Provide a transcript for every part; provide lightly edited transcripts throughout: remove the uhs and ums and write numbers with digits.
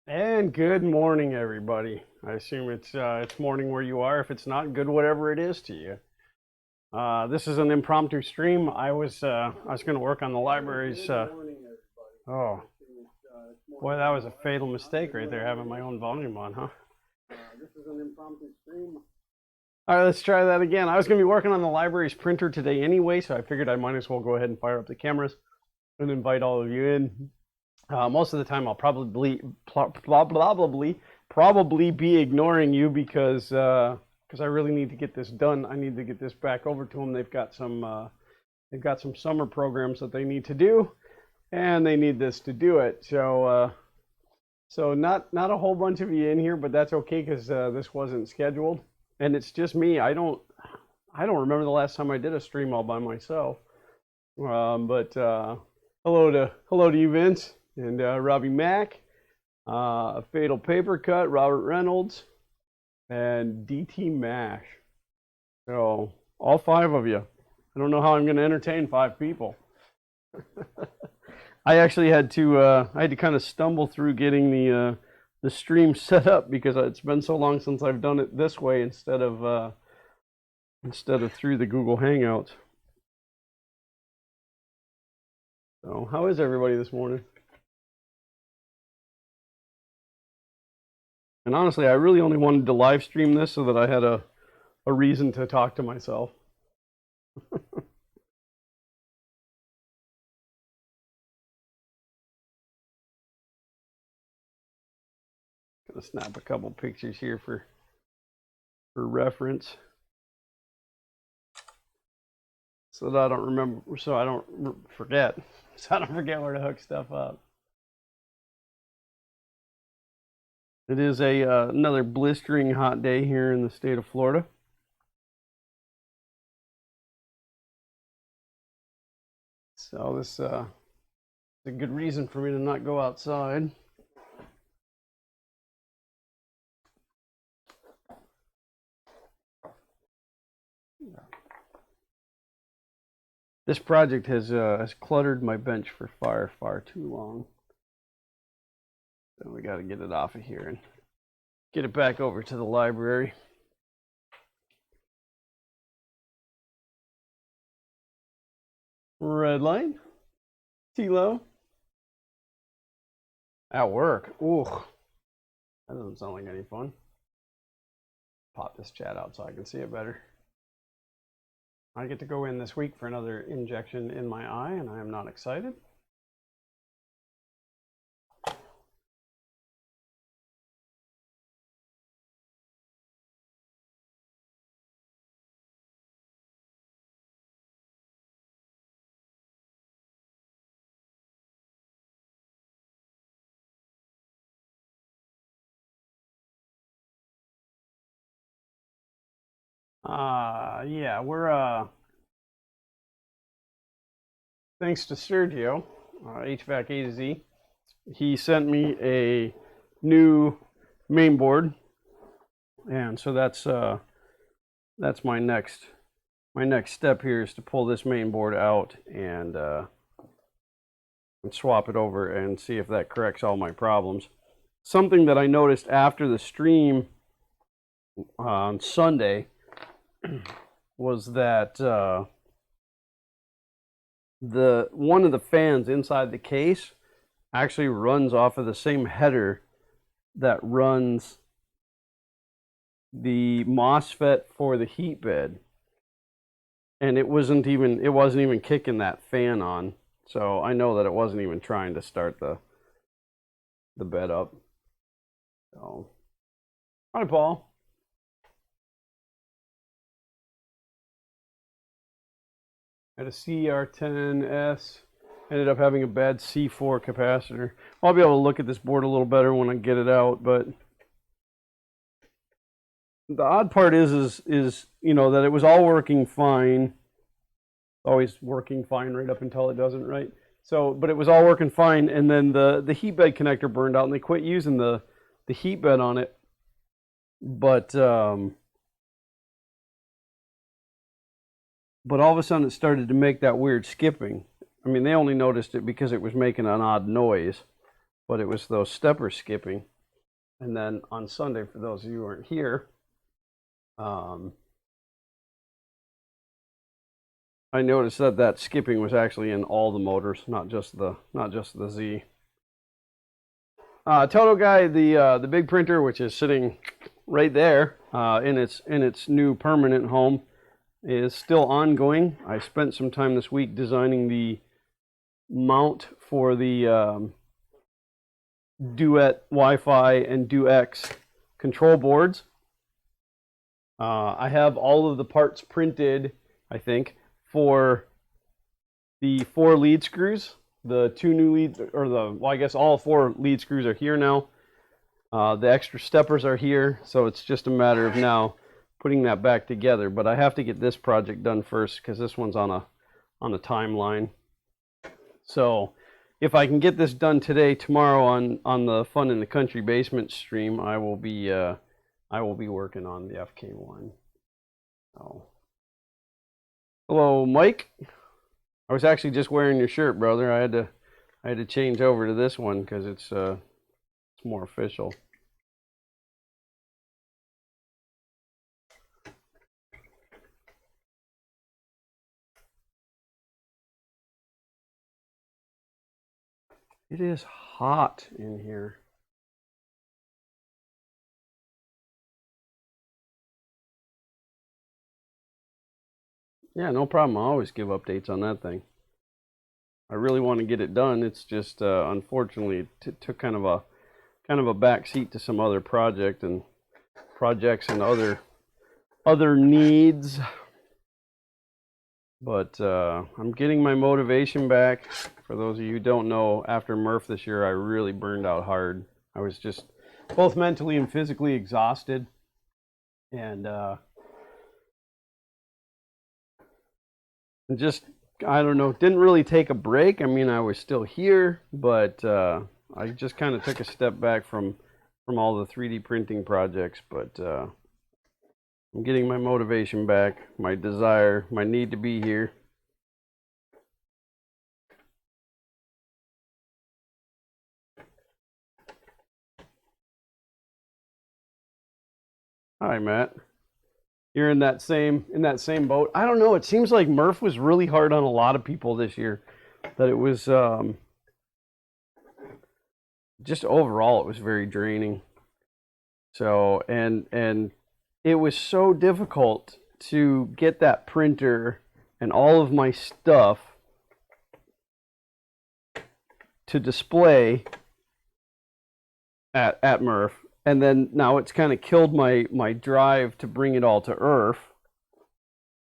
And good morning, everybody. I assume it's morning where you are. If it's not, good whatever it is to you. This is an impromptu stream. I was going to work on the libraries. Oh, boy, that was a fatal mistake right there, having my own volume on, huh? This is an impromptu stream. All right, let's try that again. I was going to be working on the library's printer today anyway, so I figured I might as well go ahead and fire up the cameras and invite all of you in. Most of the time, I'll probably be ignoring you because I really need to get this done. I need to get this back over to them. They've got some summer programs that they need to do, and they need this to do it. So not a whole bunch of you in here, but that's okay because this wasn't scheduled, and it's just me. I don't remember the last time I did a stream all by myself. But hello to you, Vince. And Robbie Mack, a Fatal Paper Cut, Robert Reynolds, and DT Mash. So all 5 of you. I don't know how I'm going to entertain 5 people. I actually had to kind of stumble through getting the stream set up because it's been so long since I've done it this way instead of through the Google Hangouts. So how is everybody this morning? And honestly, I really only wanted to live stream this so that I had a reason to talk to myself. Gonna snap a couple pictures here for reference, so that I don't remember, so I don't forget where to hook stuff up. It is another blistering hot day here in the state of Florida. So this is a good reason for me to not go outside. This project has cluttered my bench for far too long. So we got to get it off of here and get it back over to the library. Red light. Tilo. At work. Ooh. That doesn't sound like any fun. Pop this chat out so I can see it better. I get to go in this week for another injection in my eye, and I am not excited. Yeah, we're thanks to Sergio, HVAC A to Z. He sent me a new main board, and so that's my next step here is to pull this main board out and swap it over and see if that corrects all my problems. Something that I noticed after the stream on Sunday was that one of the fans inside the case actually runs off of the same header that runs the MOSFET for the heat bed, and it wasn't even kicking that fan on, so I know that it wasn't even trying to start the bed up. So, hi Paul. Had a CR-10s, ended up having a bad C4 capacitor. I'll be able to look at this board a little better when I get it out, but the odd part is you know that it was all working fine. Always working fine right up until it doesn't, right? So, but it was all working fine, and then the heat bed connector burned out, and they quit using the heat bed on it. But all of a sudden it started to make that weird skipping. I mean, they only noticed it because it was making an odd noise, but it was those steppers skipping. And then on Sunday, for those of you who aren't here, I noticed that skipping was actually in all the motors, not just the Z. Total Guy, the big printer, which is sitting right there in its new permanent home, is still ongoing. I spent some time this week designing the mount for the Duet Wi-Fi and DuX control boards. I have all of the parts printed, I think, for the 4 lead screws. The 2 new leads, or well, I guess all 4 lead screws are here now. The extra steppers are here, so it's just a matter of now putting that back together. But I have to get this project done first because this one's on a timeline. So if I can get this done today, tomorrow on the Fun in the Country Basement stream, I will be working on the FK1. So, hello, Mike. I was actually just wearing your shirt, brother. I had to change over to this one because it's more official. It is hot in here. Yeah, no problem. I always give updates on that thing. I really want to get it done. It's just unfortunately it took kind of a back seat to some other projects and other needs. But I'm getting my motivation back. For those of you who don't know, after Murph this year, I really burned out hard. I was just both mentally and physically exhausted, and just, I don't know, didn't really take a break. I mean, I was still here, but I just kind of took a step back from all the 3D printing projects. But I'm getting my motivation back, my desire, my need to be here. Hi, Matt. You're in that same boat. I don't know. It seems like Murph was really hard on a lot of people this year. That it was just overall, it was very draining. So and it was so difficult to get that printer and all of my stuff to display at Murph. And then now it's kind of killed my drive to bring it all to Earth.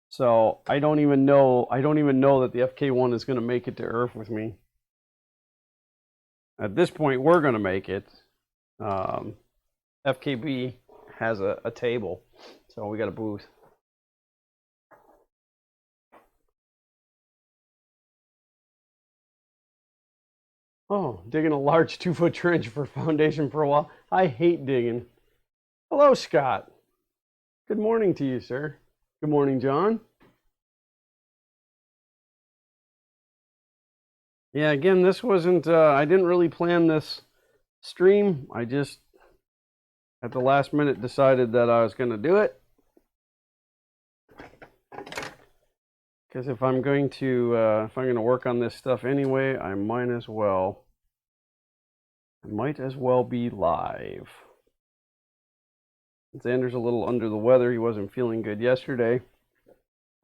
So I don't even know that the FK1 is going to make it to Earth with me. At this point, we're going to make it. FKB has a table, so we got a booth. Oh, digging a large 2-foot trench for foundation for a while. I hate digging. Hello, Scott. Good morning to you, sir. Good morning, John. Yeah, again, this wasn't, I didn't really plan this stream. I just, at the last minute, decided that I was going to do it. Because if I'm going to work on this stuff anyway, I might as well be live. Xander's a little under the weather. He wasn't feeling good yesterday.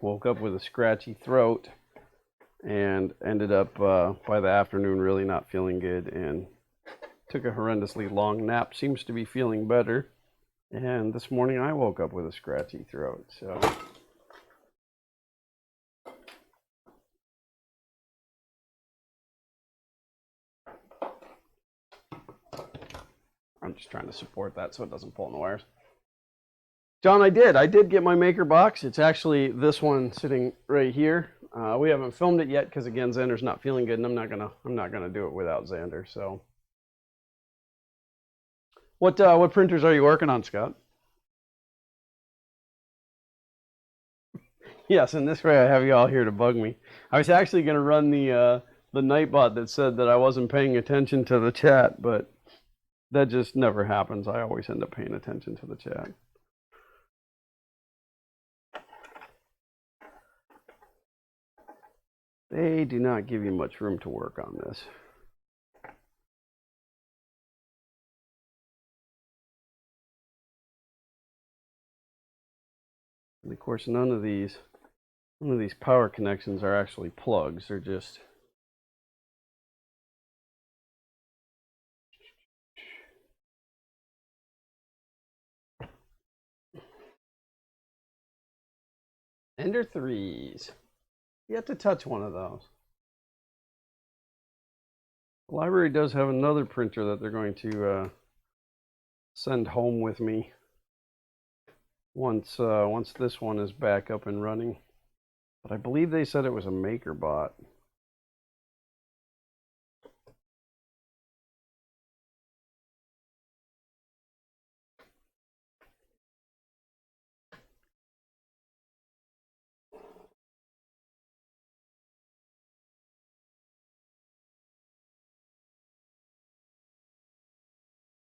Woke up with a scratchy throat and ended up by the afternoon really not feeling good and took a horrendously long nap. Seems to be feeling better. And this morning I woke up with a scratchy throat. So I'm just trying to support that so it doesn't pull in the wires. John, I did get my maker box. It's actually this one sitting right here. We haven't filmed it yet because again, Xander's not feeling good, and I'm not gonna do it without Xander. So, what printers are you working on, Scott? Yes, and this way I have you all here to bug me. I was actually gonna run the Nightbot that said that I wasn't paying attention to the chat, but that just never happens. I always end up paying attention to the chat. They do not give you much room to work on this. And of course, none of these power connections are actually plugs. They're just Ender 3s. You have to touch one of those. The library does have another printer that they're going to send home with me once this one is back up and running. But I believe they said it was a maker bot.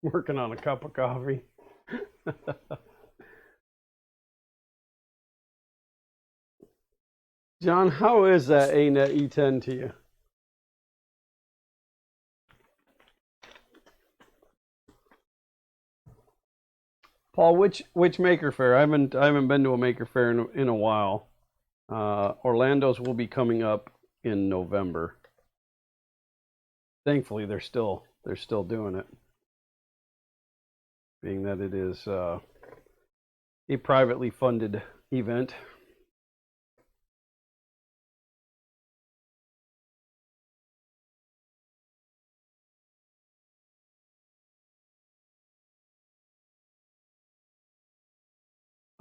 Working on a cup of coffee. John, how is that ANET E10 to you? Paul, which Maker Faire? I haven't been to a Maker Faire in a while. Orlando's will be coming up in November. Thankfully, they're still doing it, being that it is a privately funded event.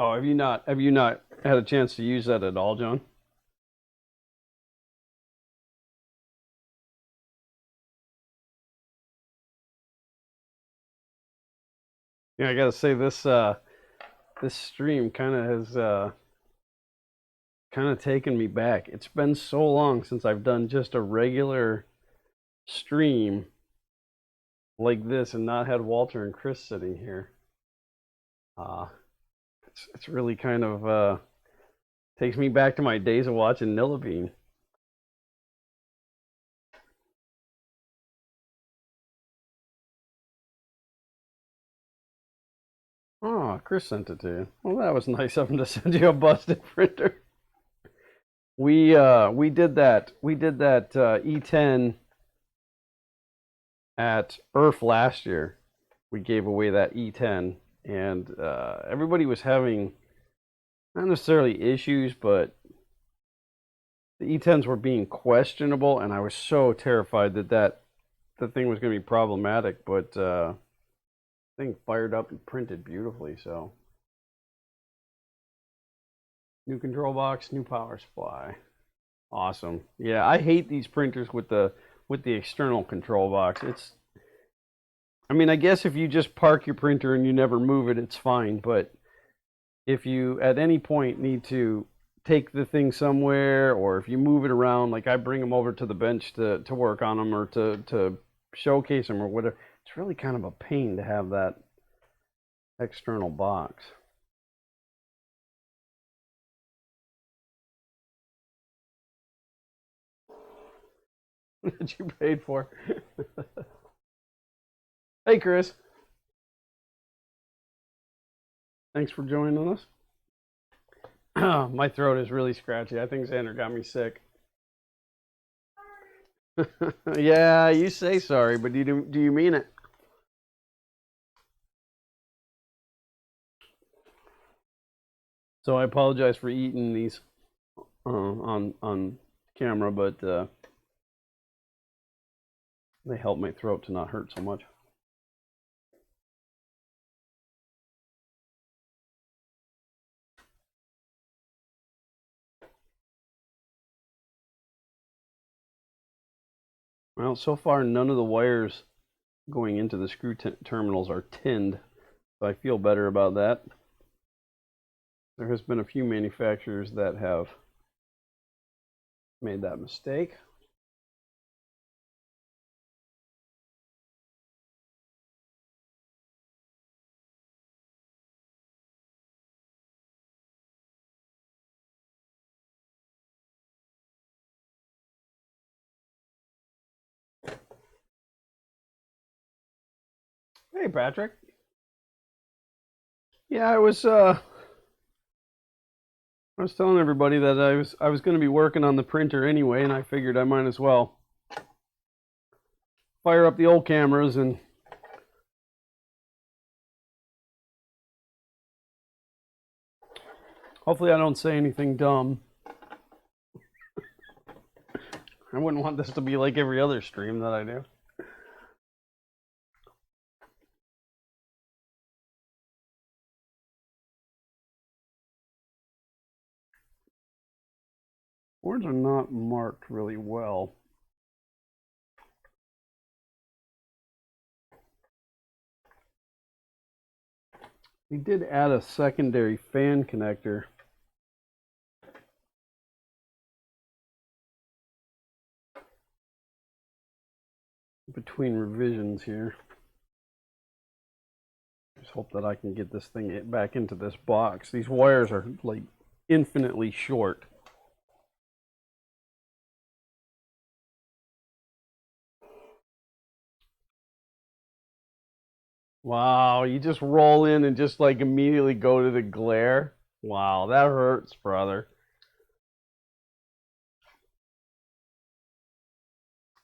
Oh, have you not had a chance to use that at all, John? Yeah, I gotta say this stream kind of has taken me back. It's been so long since I've done just a regular stream like this and not had Walter and Chris sitting here. It's really kind of takes me back to my days of watching Nillabene. Oh, Chris sent it to you. Well, that was nice of him to send you a busted printer. We did that E10 at ERF last year. We gave away that E10, and everybody was having not necessarily issues, but the E10s were being questionable, and I was so terrified that the thing was going to be problematic. But thing fired up and printed beautifully. So new control box, new power supply, awesome. Yeah, I hate these printers with the external control box. I mean, I guess if you just park your printer and you never move it, it's fine. But if you at any point need to take the thing somewhere, or if you move it around, like I bring them over to the bench to work on them or to showcase them or whatever, it's really kind of a pain to have that external box. That you paid for. Hey, Chris. Thanks for joining us. My throat is really scratchy. I think Xander got me sick. Yeah, you say sorry, but do you mean it? So I apologize for eating these on camera, but they help my throat to not hurt so much. Well, so far none of the wires going into the screw terminals are tinned, so I feel better about that. There has been a few manufacturers that have made that mistake. Hey, Patrick. Yeah, I was telling everybody that I was going to be working on the printer anyway, and I figured I might as well fire up the old cameras and hopefully I don't say anything dumb. I wouldn't want this to be like every other stream that I do. Words are not marked really well. We did add a secondary fan connector between revisions here. Just hope that I can get this thing back into this box. These wires are like infinitely short. Wow, you just roll in and just like immediately go to the glare. Wow, that hurts, brother.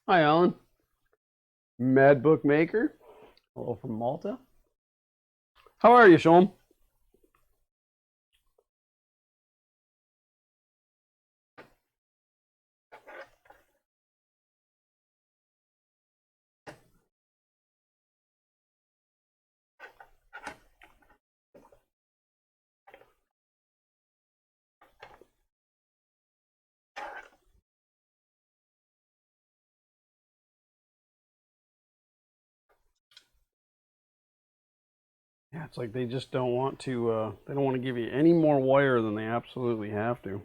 Hi, Alan. Mad Bookmaker. Hello from Malta. How are you, Shom? Yeah, it's like they just don't want to, they don't want to give you any more wire than they absolutely have to.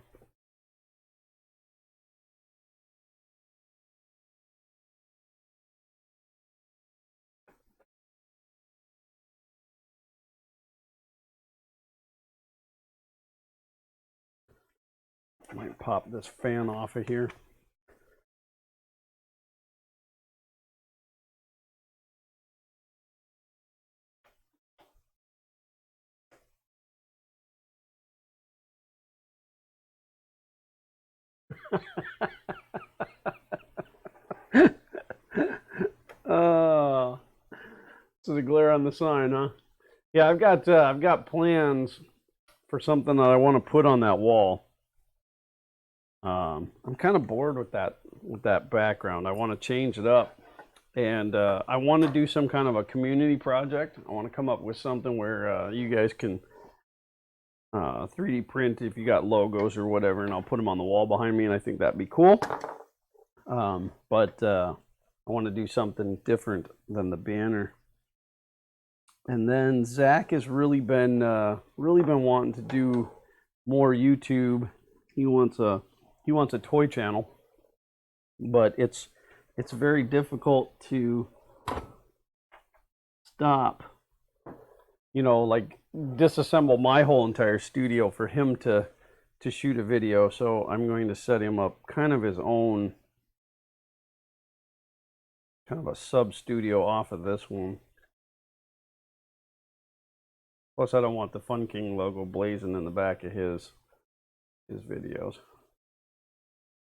Might pop this fan off of here. Oh, so the glare on the sign, huh? Yeah, I've got plans for something that I want to put on that wall. I'm kind of bored with that background. I want to change it up, and I want to do some kind of a community project. I want to come up with something where you guys can 3D print if you got logos or whatever, and I'll put them on the wall behind me, and I think that'd be cool. But I want to do something different than the banner. And then Zach has really been wanting to do more YouTube. He wants a toy channel, but it's very difficult to stop, you know, like disassemble my whole entire studio for him to shoot a video. So I'm going to set him up kind of his own, kind of a sub studio off of this one. Plus, I don't want the Fun King logo blazing in the back of his videos,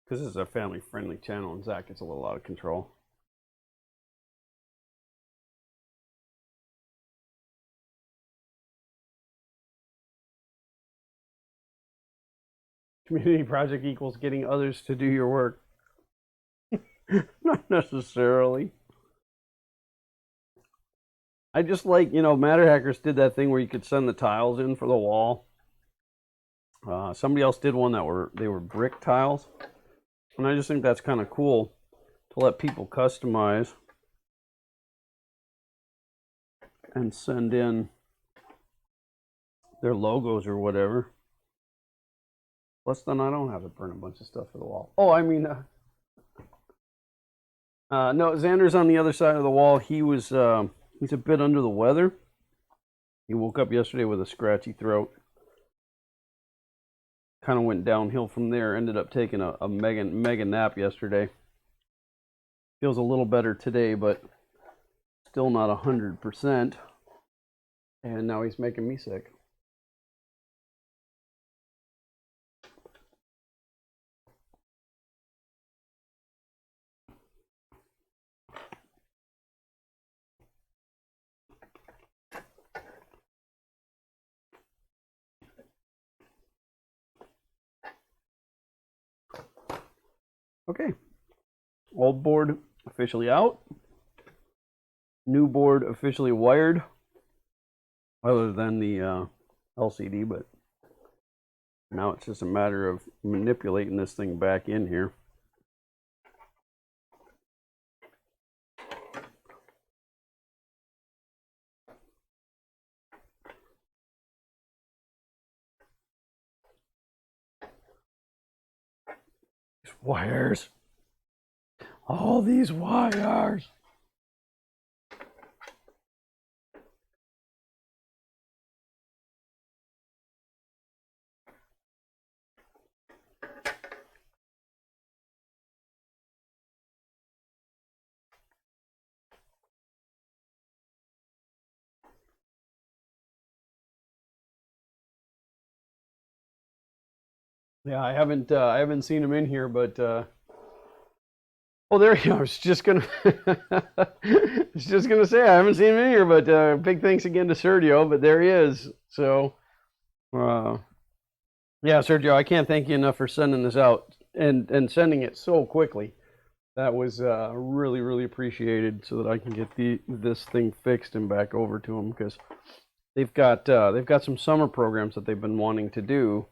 because this is a family-friendly channel, and Zach gets a little out of control. Community project equals getting others to do your work. Not necessarily. I just like, you know, Matter Hackers did that thing where you could send the tiles in for the wall. Somebody else did one that they were brick tiles, and I just think that's kind of cool to let people customize and send in their logos or whatever. Plus, then I don't have to burn a bunch of stuff for the wall. Oh, I mean, no, Xander's on the other side of the wall. He's a bit under the weather. He woke up yesterday with a scratchy throat. Kind of went downhill from there. Ended up taking a mega nap yesterday. Feels a little better today, but still not 100%. And now he's making me sick. Okay, old board officially out. New board officially wired, other than the LCD, but now it's just a matter of manipulating this thing back in here. These wires. All these wires. Yeah, I haven't seen him in here, but oh, there you go. I was just gonna say I haven't seen him in here, but big thanks again to Sergio. But there he is. So, yeah, Sergio, I can't thank you enough for sending this out and sending it so quickly. That was really, really appreciated, so that I can get this thing fixed and back over to them, because they've got some summer programs that they've been wanting to do.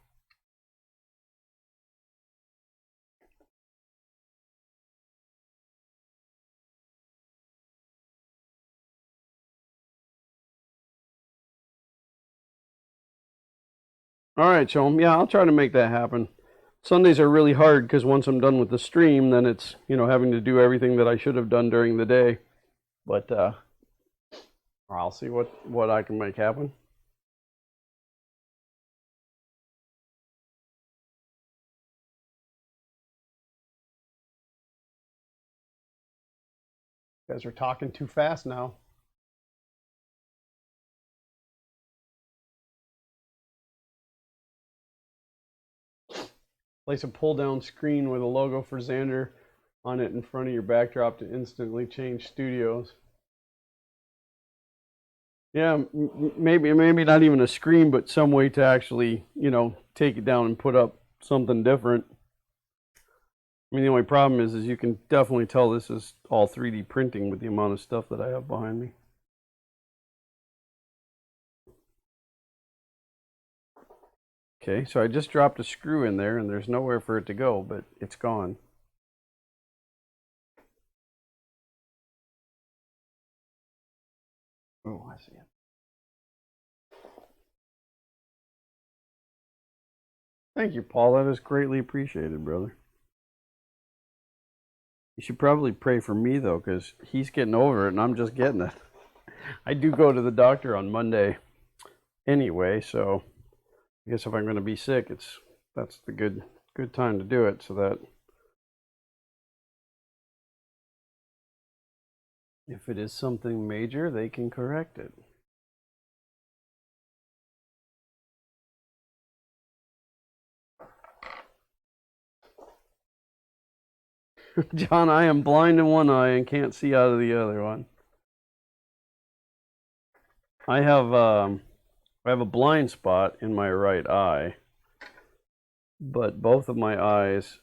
All right, Chom. Yeah, I'll try to make that happen. Sundays are really hard because once I'm done with the stream, then it's, having to do everything that I should have done during the day. But I'll see what I can make happen. You guys are talking too fast now. Place a pull-down screen with a logo for Xander on it in front of your backdrop to instantly change studios. Yeah, maybe not even a screen, but some way to actually, take it down and put up something different. I mean, the only problem is you can definitely tell this is all 3D printing with the amount of stuff that I have behind me. Okay, so I just dropped a screw in there and there's nowhere for it to go, but it's gone. Oh, I see it. Thank you, Paul. That is greatly appreciated, brother. You should probably pray for me, though, because he's getting over it and I'm just getting it. I do go to the doctor on Monday anyway, so I guess if I'm going to be sick, that's the good time to do it, so that if it is something major, they can correct it. John, I am blind in one eye and can't see out of the other one. I have a blind spot in my right eye, but both of my eyes,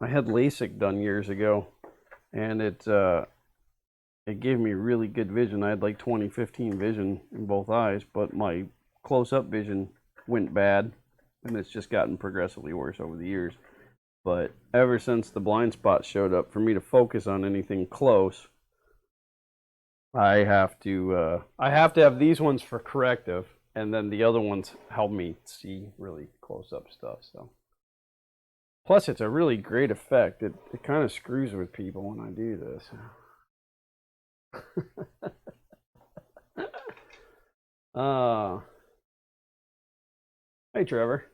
I had LASIK done years ago, and it gave me really good vision. I had like 20/15 vision in both eyes, but my close-up vision went bad, and it's just gotten progressively worse over the years. But ever since the blind spot showed up, for me to focus on anything close, I have to have these ones for corrective, and then the other ones help me see really close-up stuff. So, plus it's a really great effect. It kind of screws with people when I do this. Hey, Trevor.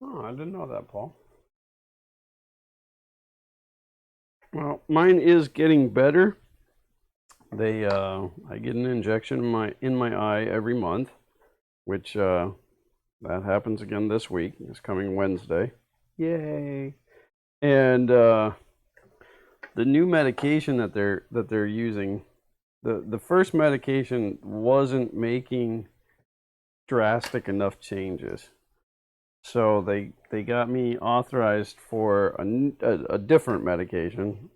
Oh, I didn't know that, Paul. Well, mine is getting better. I get an injection in my eye every month, which that happens again this week. It's coming Wednesday. Yay! And the new medication that they're using, the first medication wasn't making drastic enough changes. So they got me authorized for a different medication,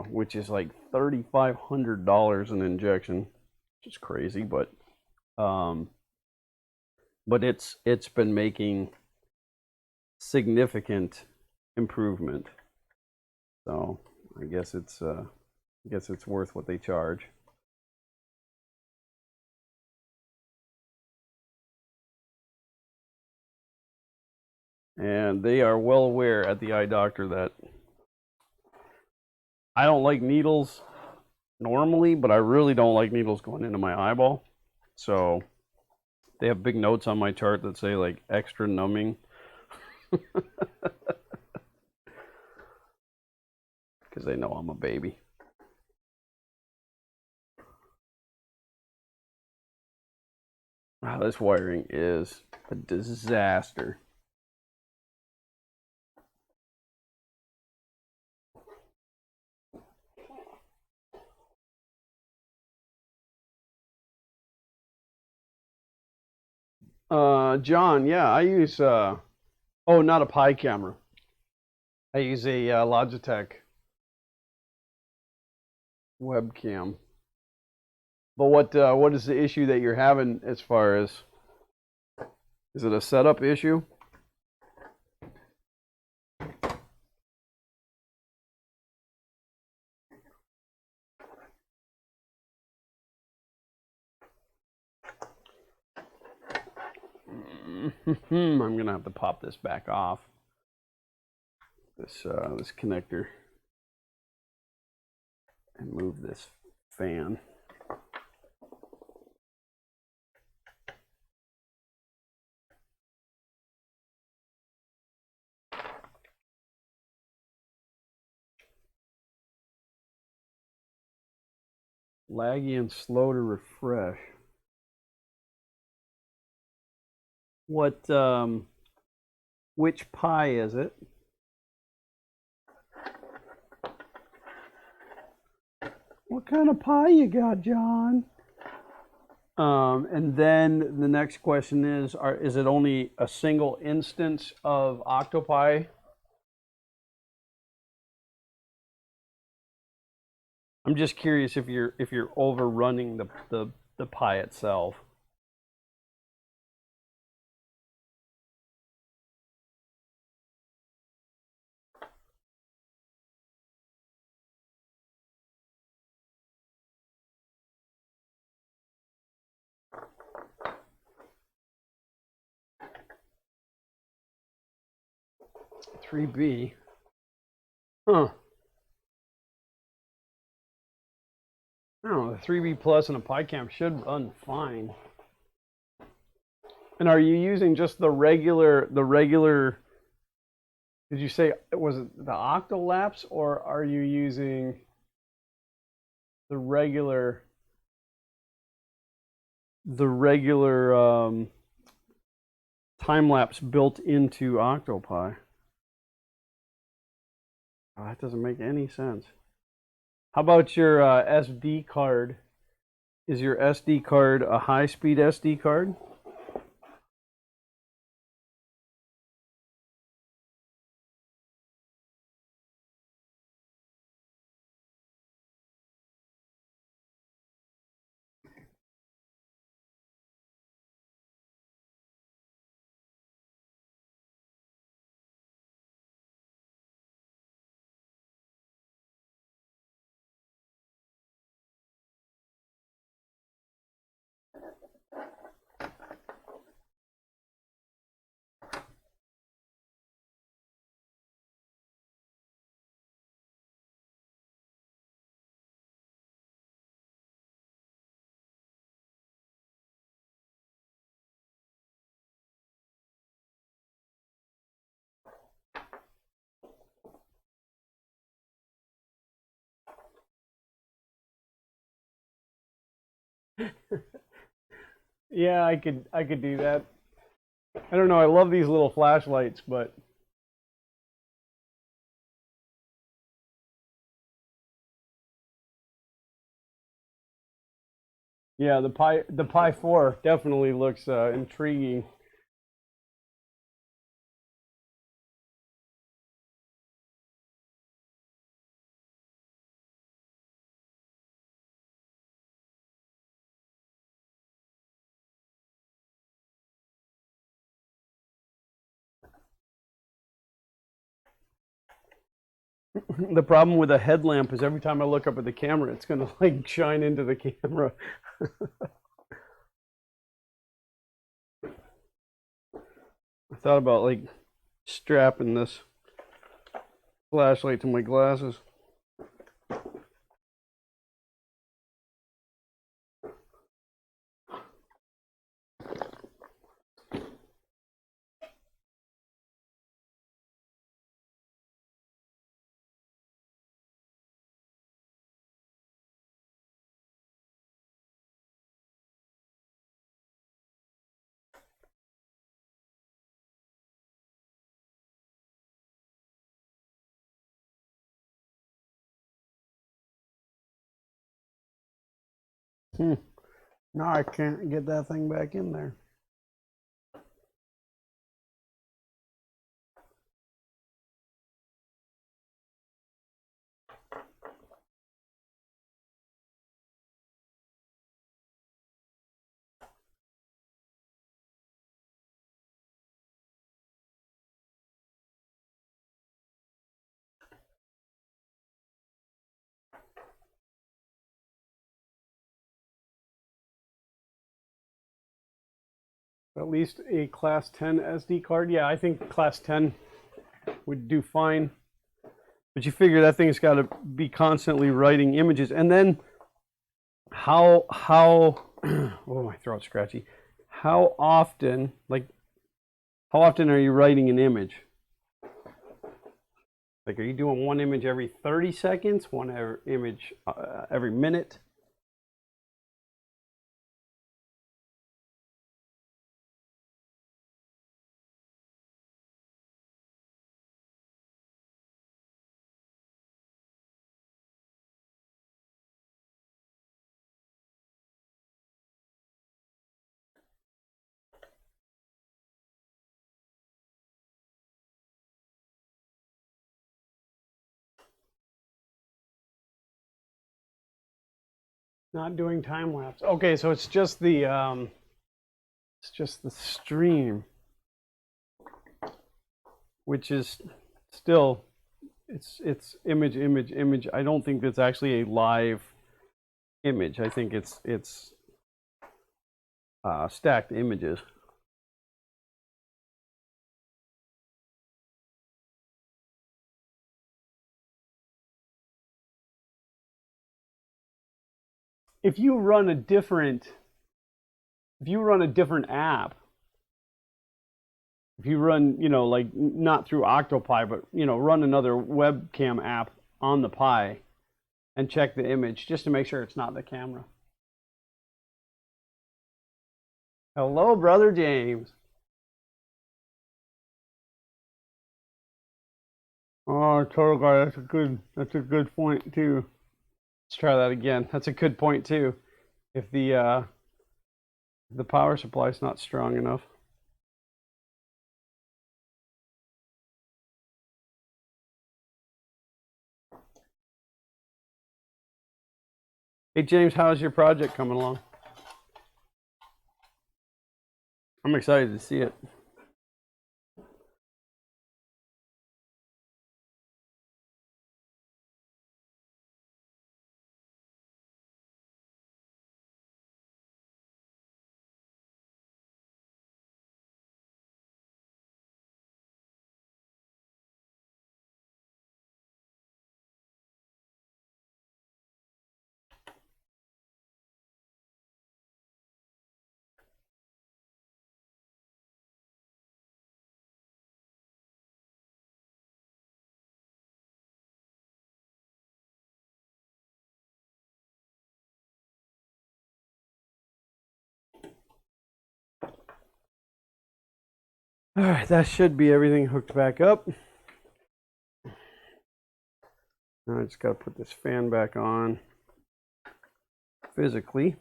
which is like $3,500 an injection, which is crazy, um, but it's been making significant improvement. So I guess it's worth what they charge. And they are well aware at the eye doctor that I don't like needles normally, but I really don't like needles going into my eyeball. So they have big notes on my chart that say like extra numbing. Because they know I'm a baby. Wow, this wiring is a disaster. John, yeah, I use oh, not a Pi camera. I use a Logitech webcam. But what is the issue that you're having as far as, is it a setup issue? I'm gonna have to pop this back off. This connector, and move this fan. Laggy and slow to refresh. What which Pi is it? What kind of Pi you got, John? And then the next question is it only a single instance of Octopi? I'm just curious if you're overrunning the Pi itself. $3B. Huh. I don't know, the 3B Plus and a PiCam should run fine. And are you using just the regular, did you say, was it the Octolapse, or are you using the regular time lapse built into Octopi? Oh, that doesn't make any sense. How about your SD card? Is your SD card a high-speed SD card? Yeah, I could do that. I don't know. I love these little flashlights, but yeah, the Pi 4 definitely looks intriguing. The problem with a headlamp is every time I look up at the camera, it's gonna like shine into the camera. I thought about like strapping this flashlight to my glasses. Hmm. No, I can't get that thing back in there. At least a class 10 SD card. Yeah, I think class 10 would do fine. But you figure that thing's got to be constantly writing images. And then how oh, my throat's scratchy. How often, like how often are you writing an image? Like, are you doing one image every 30 seconds, one image every minute? Not doing time lapse. Okay, so it's just the stream, which is still it's image, image, image. I don't think that's actually a live image. I think it's stacked images. If you run a different if you run a different app, if you run, like not through Octopi, but run another webcam app on the Pi and check the image just to make sure it's not the camera. Hello, brother James. Oh, total guy, that's a good point too. Let's try that again. That's a good point too. If the power supply is not strong enough. Hey James, how's your project coming along? I'm excited to see it. All right, that should be everything hooked back up. Now I just got to put this fan back on physically.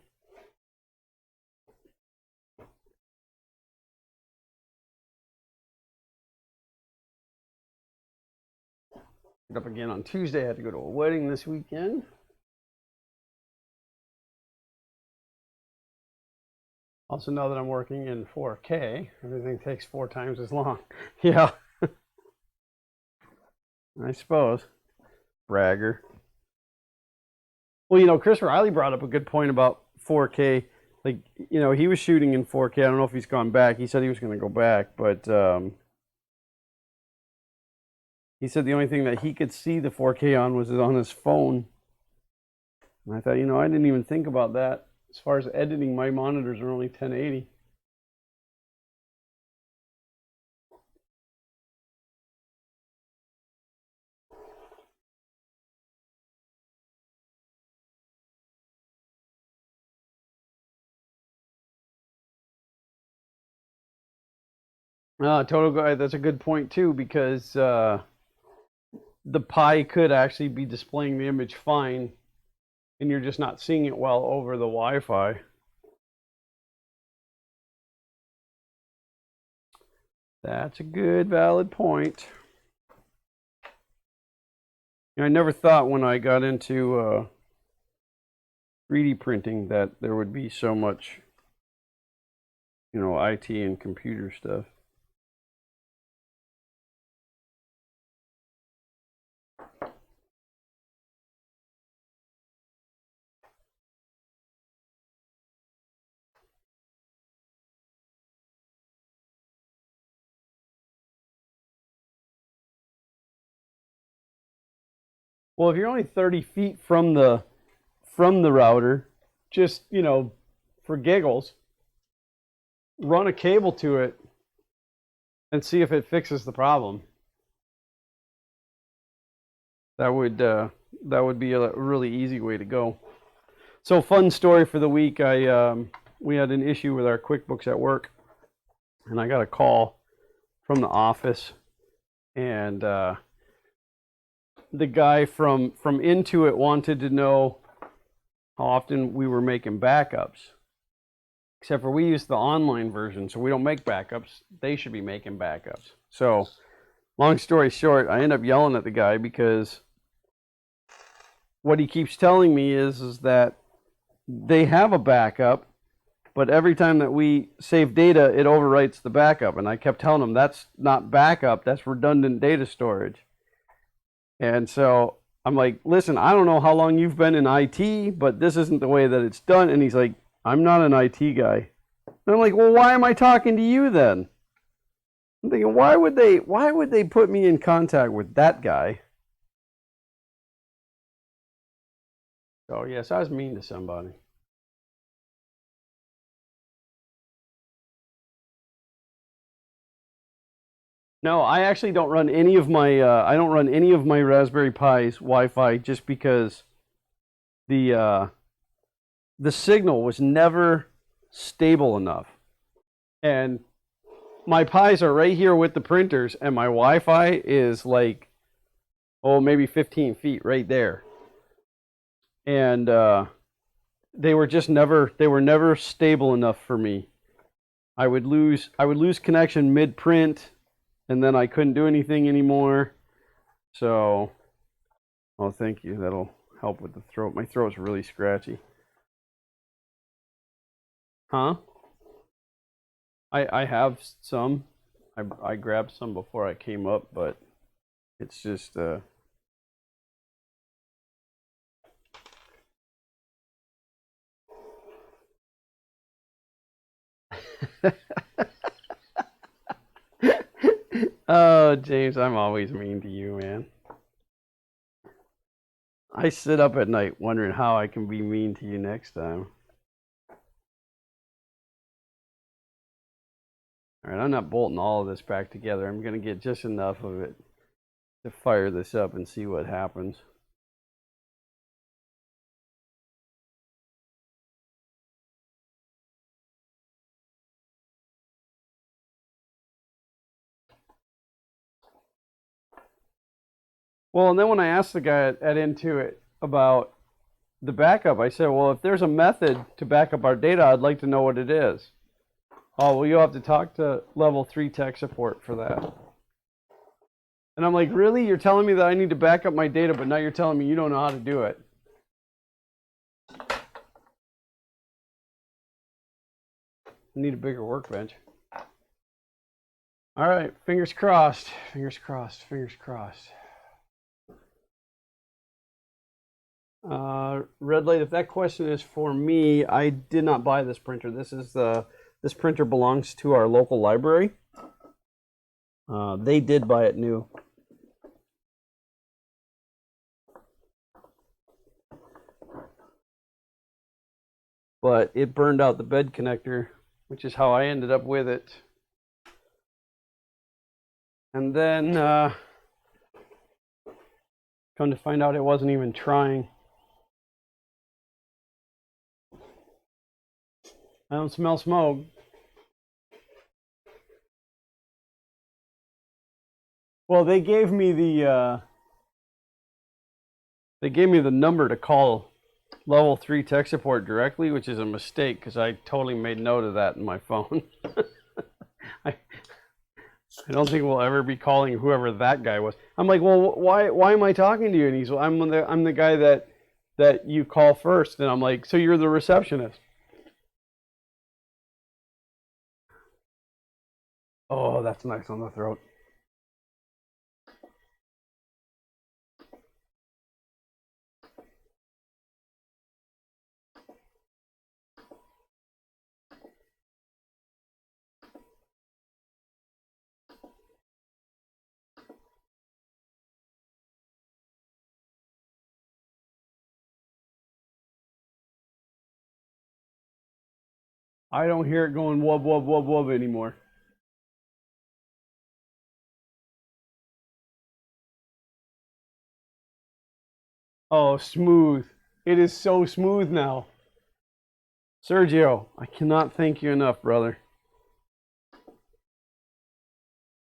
Up again on Tuesday. I had to go to a wedding this weekend. Also, now that I'm working in 4K, everything takes 4 times as long. Yeah, I suppose. Bragger. Well, you know, Chris Riley brought up a good point about 4K. Like, you know, he was shooting in 4K. I don't know if he's gone back. He said he was going to go back, but he said the only thing that he could see the 4K on was on his phone. And I thought, you know, I didn't even think about that. As far as editing, my monitors are only 1080. Total guy, that's a good point too, because the Pi could actually be displaying the image fine, and you're just not seeing it well over the Wi-Fi. That's a good, valid point. You know, I never thought when I got into 3D printing that there would be so much, you know, IT and computer stuff. Well, if you're only 30 feet from the router, just, you know, for giggles, run a cable to it and see if it fixes the problem. That would be a really easy way to go. So, fun story for the week. We had an issue with our QuickBooks at work, and I got a call from the office, and the guy from Intuit wanted to know how often we were making backups. Except for we use the online version, so we don't make backups. They should be making backups. So, long story short, I end up yelling at the guy because what he keeps telling me is that they have a backup, but every time that we save data, it overwrites the backup. And I kept telling him that's not backup, that's redundant data storage. And so I'm like, listen, I don't know how long you've been in IT, but this isn't the way that it's done. And he's like, I'm not an IT guy. And I'm like, well, why am I talking to you then? I'm thinking, why would they put me in contact with that guy? Oh yes, I was mean to somebody. No, I actually don't run any of my I don't run any of my Raspberry Pi's Wi-Fi just because the signal was never stable enough. And my Pis are right here with the printers, and my Wi-Fi is like, oh, maybe 15 feet right there. And they were never stable enough for me. I would lose connection mid-print, and then I couldn't do anything anymore. So, oh, thank you. That'll help with the throat. My throat's really scratchy. Huh? I have some. I grabbed some before I came up, but it's just Oh, James, I'm always mean to you, man. I sit up at night wondering how I can be mean to you next time. All right, I'm not bolting all of this back together. I'm going to get just enough of it to fire this up and see what happens. Well, and then when I asked the guy at Intuit about the backup, I said, well, if there's a method to back up our data, I'd like to know what it is. Oh, well, you'll have to talk to level 3 tech support for that. And I'm like, really? You're telling me that I need to back up my data, but now you're telling me you don't know how to do it. I need a bigger workbench. All right, fingers crossed, fingers crossed, fingers crossed. Red light, if that question is for me, I did not buy this printer. This printer belongs to our local library. They did buy it new. But it burned out the bed connector, which is how I ended up with it. And then come to find out it wasn't even trying. I don't smell smoke. Well, they gave me the number to call level 3 tech support directly, which is a mistake because I totally made note of that in my phone. I don't think we'll ever be calling whoever that guy was. I'm like, well, why am I talking to you? And he's, well, I'm the guy that you call first. And I'm like, so you're the receptionist? Oh, that's nice on the throat. I don't hear it going wub wub wub wub anymore. Oh, smooth. It is so smooth now. Sergio, I cannot thank you enough, brother.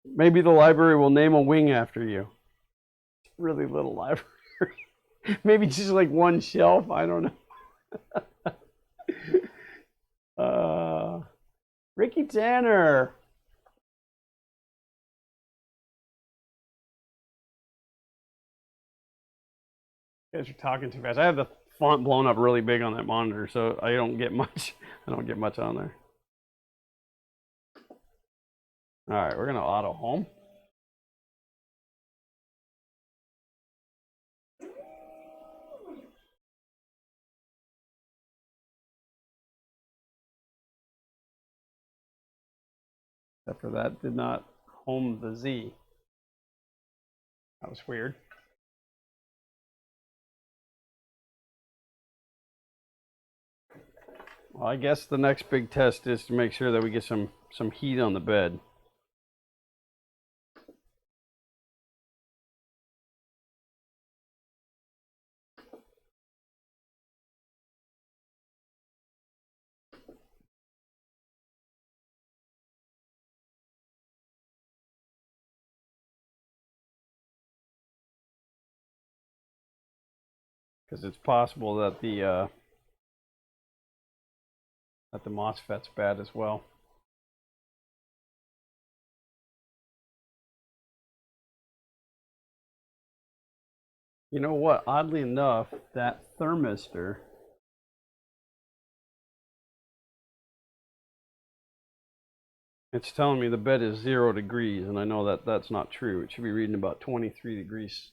Maybe the library will name a wing after you. Really little library. Maybe just like one shelf. I don't know. Ricky Tanner. You guys are talking too fast. I have the font blown up really big on that monitor, so I don't get much. I don't get much on there. All right, we're gonna auto home. Except for that did not home the Z. That was weird. Well, I guess the next big test is to make sure that we get some heat on the bed. Because it's possible that the MOSFET's bad as well. You know what? Oddly enough, that thermistor it's telling me the bed is 0 degrees, and I know that that's not true. It should be reading about 23 degrees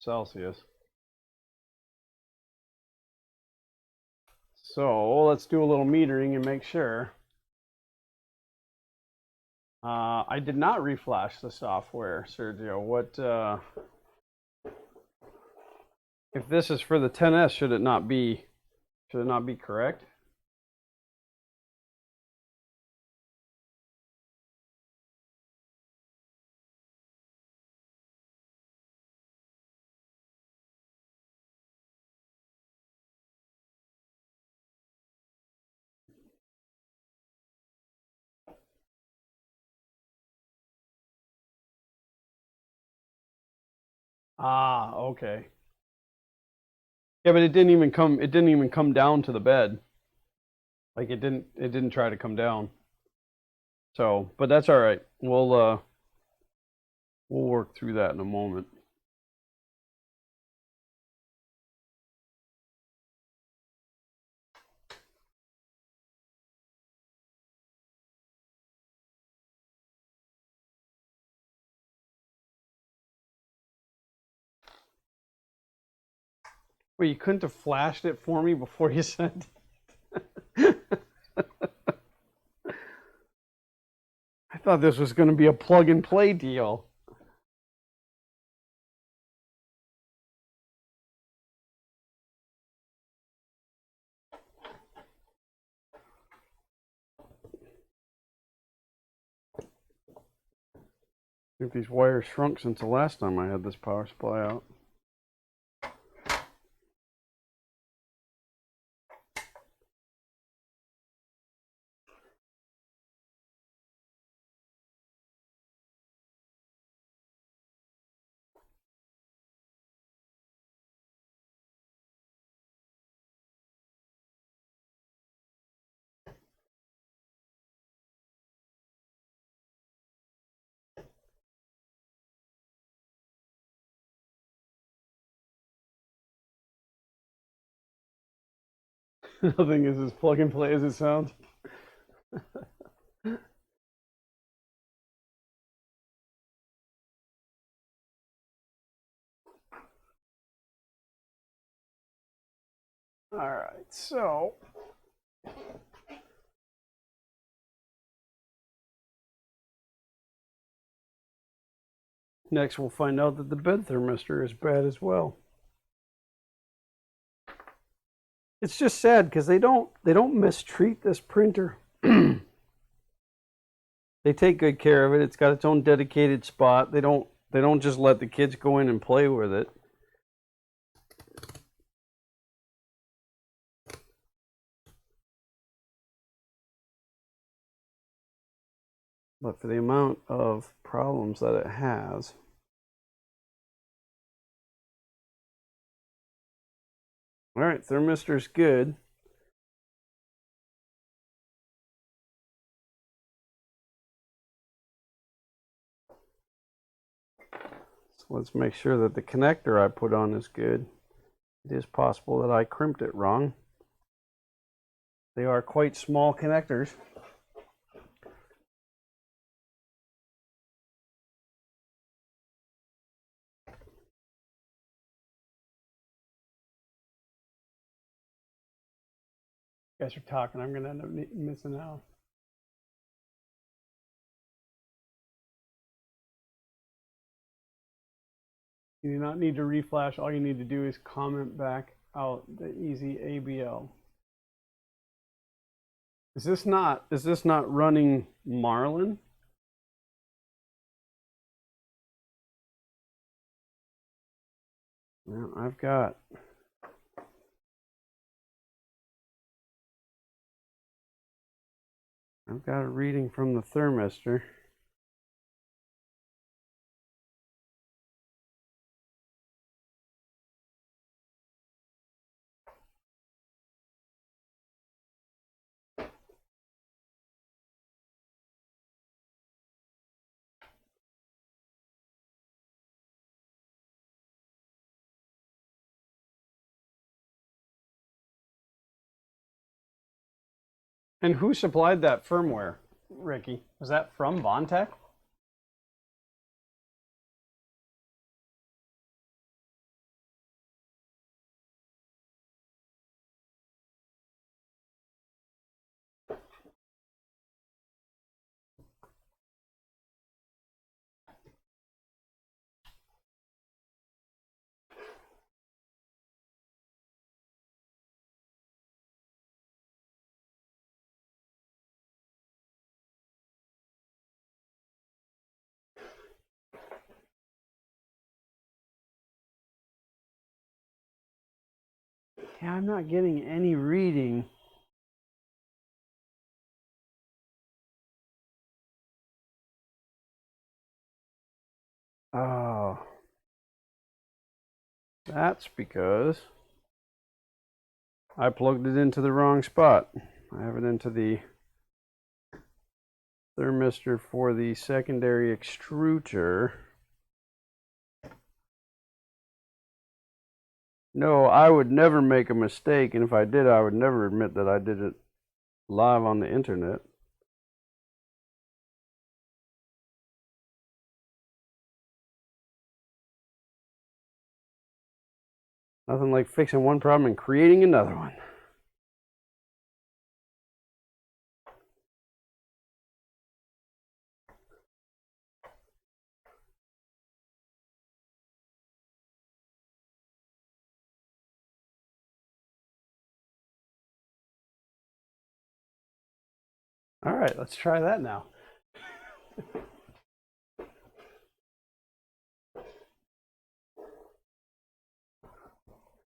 Celsius. So let's do a little metering and make sure. I did not reflash the software, Sergio. What? If this is for the 10S, should it not be correct? Ah, okay. Yeah, but it didn't even come down to the bed. Like it didn't try to come down. So, but that's all right. We'll work through that in a moment. Well, you couldn't have flashed it for me before you sent it. I thought this was going to be a plug and play deal. I think these wires shrunk since the last time I had this power supply out. Nothing is as plug and play as it sounds. All right, so next we'll find out that the bed thermistor is bad as well. It's just sad because they don't mistreat this printer. They take good care of it. It's got its own dedicated spot. They don't just let the kids go in and play with it. But for the amount of problems that it has, all right, thermistor's good. So let's make sure that the connector I put on is good. It is possible that I crimped it wrong. They are quite small connectors. You guys are talking. I'm going to end up missing out. You do not need to reflash. All you need to do is comment back out the easy ABL. Is this not running Marlin? Well, I've got a reading from the thermistor. And who supplied that firmware, Ricky? Was that from Vontech? Yeah, I'm not getting any reading. Oh. That's because I plugged it into the wrong spot. I have it into the thermistor for the secondary extruder. No, I would never make a mistake, and if I did, I would never admit that I did it live on the internet. Nothing like fixing one problem and creating another one. All right, let's try that now.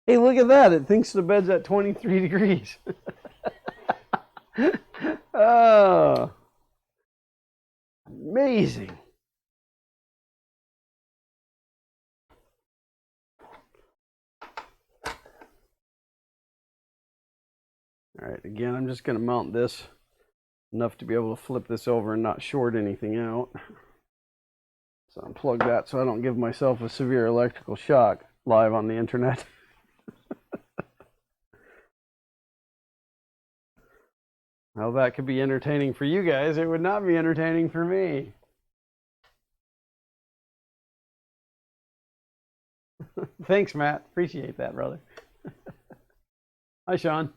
Hey, look at that. It thinks the bed's at 23 degrees. Oh, amazing. All right, again, I'm just going to mount this enough to be able to flip this over and not short anything out. So unplug that so I don't give myself a severe electrical shock live on the internet. Well, that could be entertaining for you guys. It would not be entertaining for me. Thanks, Matt. Appreciate that, brother. Hi, Sean.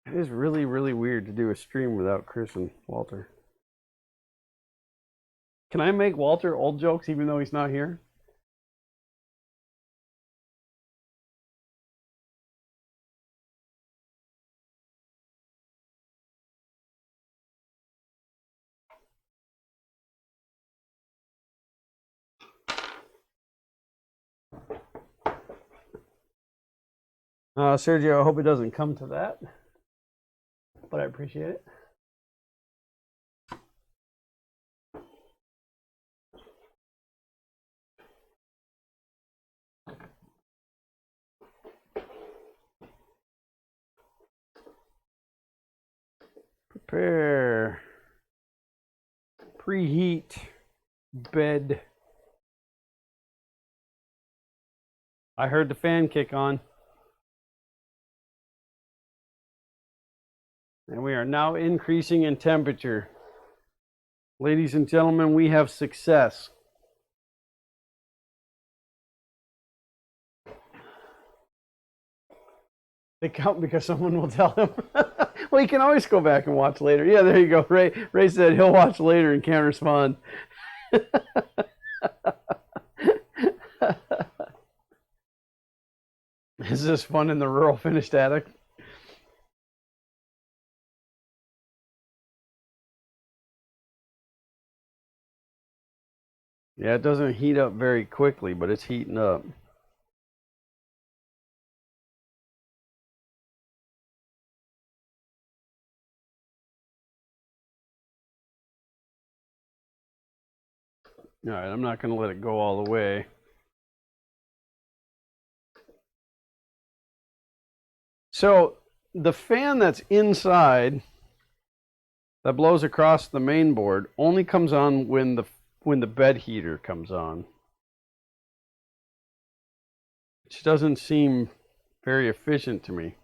It is really, really weird to do a stream without Chris and Walter. Can I make Walter old jokes even though he's not here? Sergio, I hope it doesn't come to that, but I appreciate it. Prepare. Preheat bed. I heard the fan kick on. And we are now increasing in temperature. Ladies and gentlemen, we have success. They count because someone will tell him. Well, you can always go back and watch later. Yeah, there you go. Ray said he'll watch later and can't respond. Is this fun in the rural finished attic? Yeah, it doesn't heat up very quickly, but it's heating up. All right, I'm not going to let it go all the way. So the fan that's inside that blows across the main board only comes on when the bed heater comes on. Which doesn't seem very efficient to me.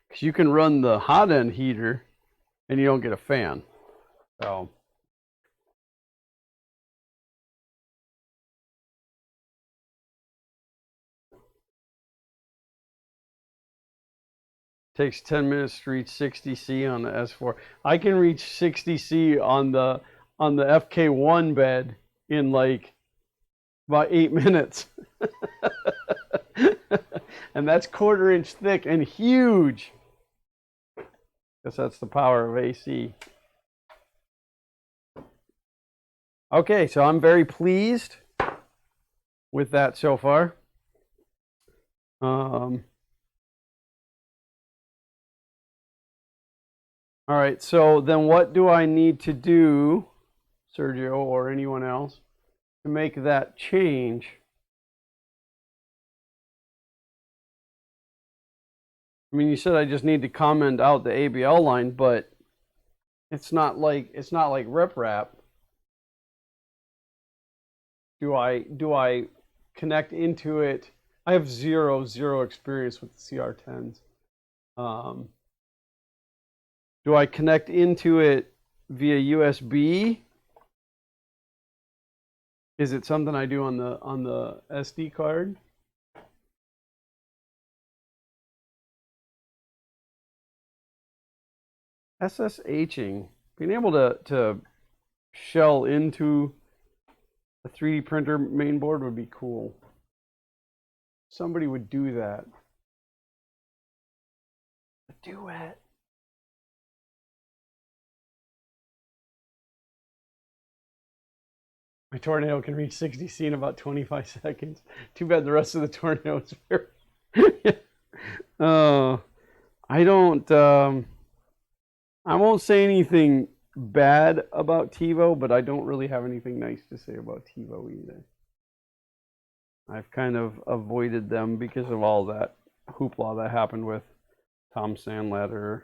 Because you can run the hot end heater and you don't get a fan. So takes 10 minutes to reach 60C on the S4. I can reach 60C on the FK1 bed in like about 8 minutes. And that's 1/4 inch thick and huge. Guess that's the power of AC. Okay, so I'm very pleased with that so far. All right, so then what do I need to do, Sergio or anyone else, to make that change? I mean, you said I just need to comment out the ABL line, but it's not like riprap. Do I connect into it? I have zero experience with the CR-10s. Do I connect into it via USB? Is it something I do on the SD card? SSHing, being able to shell into a 3D printer main board would be cool. Somebody would do that. Do it. My tornado can reach 60C in about 25 seconds. Too bad the rest of the tornado is very. I don't. I won't say anything bad about TiVo, but I don't really have anything nice to say about TiVo either. I've kind of avoided them because of all that hoopla that happened with Tom Sandlatter.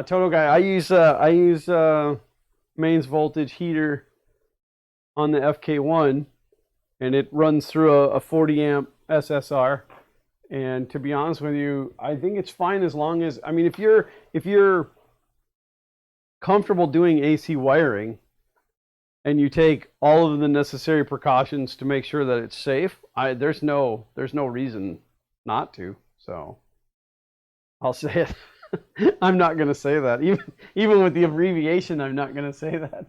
Total guy, I use mains voltage heater on the FK1, and it runs through a 40 amp SSR. And to be honest with you, I think it's fine as long as, I mean, if you're comfortable doing AC wiring and you take all of the necessary precautions to make sure that it's safe, there's no reason not to. So I'll say it. I'm not going to say that. Even with the abbreviation, I'm not going to say that.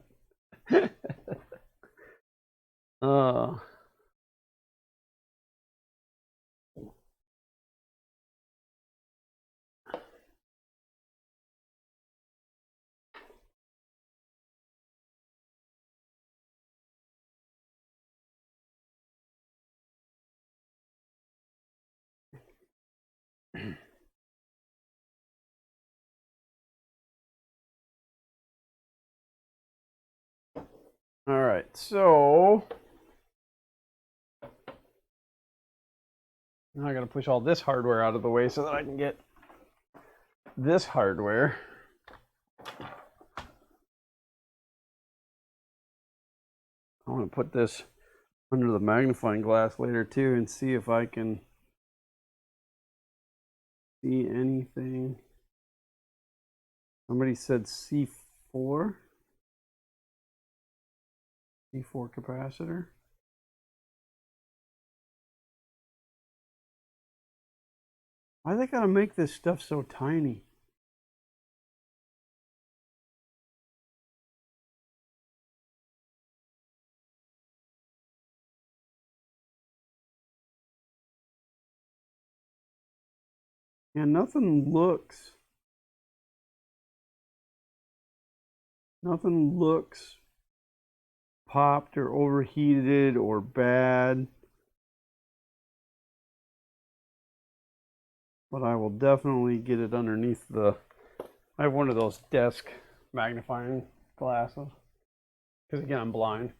All right, so now I got to push all this hardware out of the way so that I can get this hardware. I want to put this under the magnifying glass later too and see if I can see anything. Somebody said C4 capacitor. Why they gotta make this stuff so tiny? Yeah, nothing looks popped or overheated or bad. But I will definitely get it underneath the, I have one of those desk magnifying glasses. Because again, I'm blind.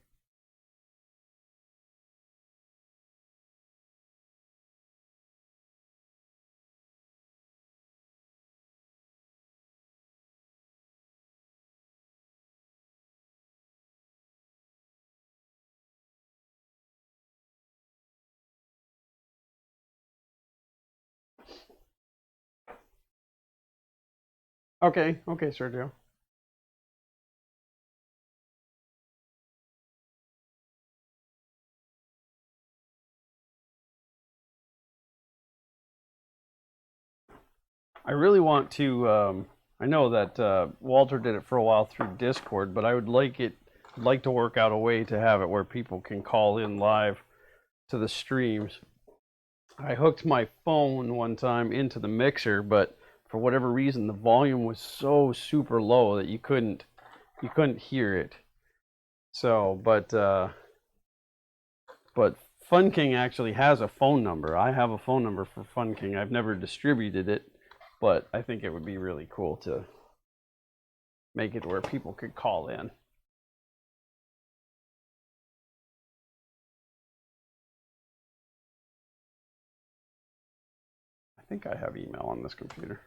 Okay, Sergio. I really want to. I know that Walter did it for a while through Discord, but I would like to work out a way to have it where people can call in live to the streams. I hooked my phone one time into the mixer, but for whatever reason, the volume was so super low that you couldn't hear it. So, but but Fun King actually has a phone number. I have a phone number for Fun King. I've never distributed it, but I think it would be really cool to make it where people could call in. I think I have email on this computer.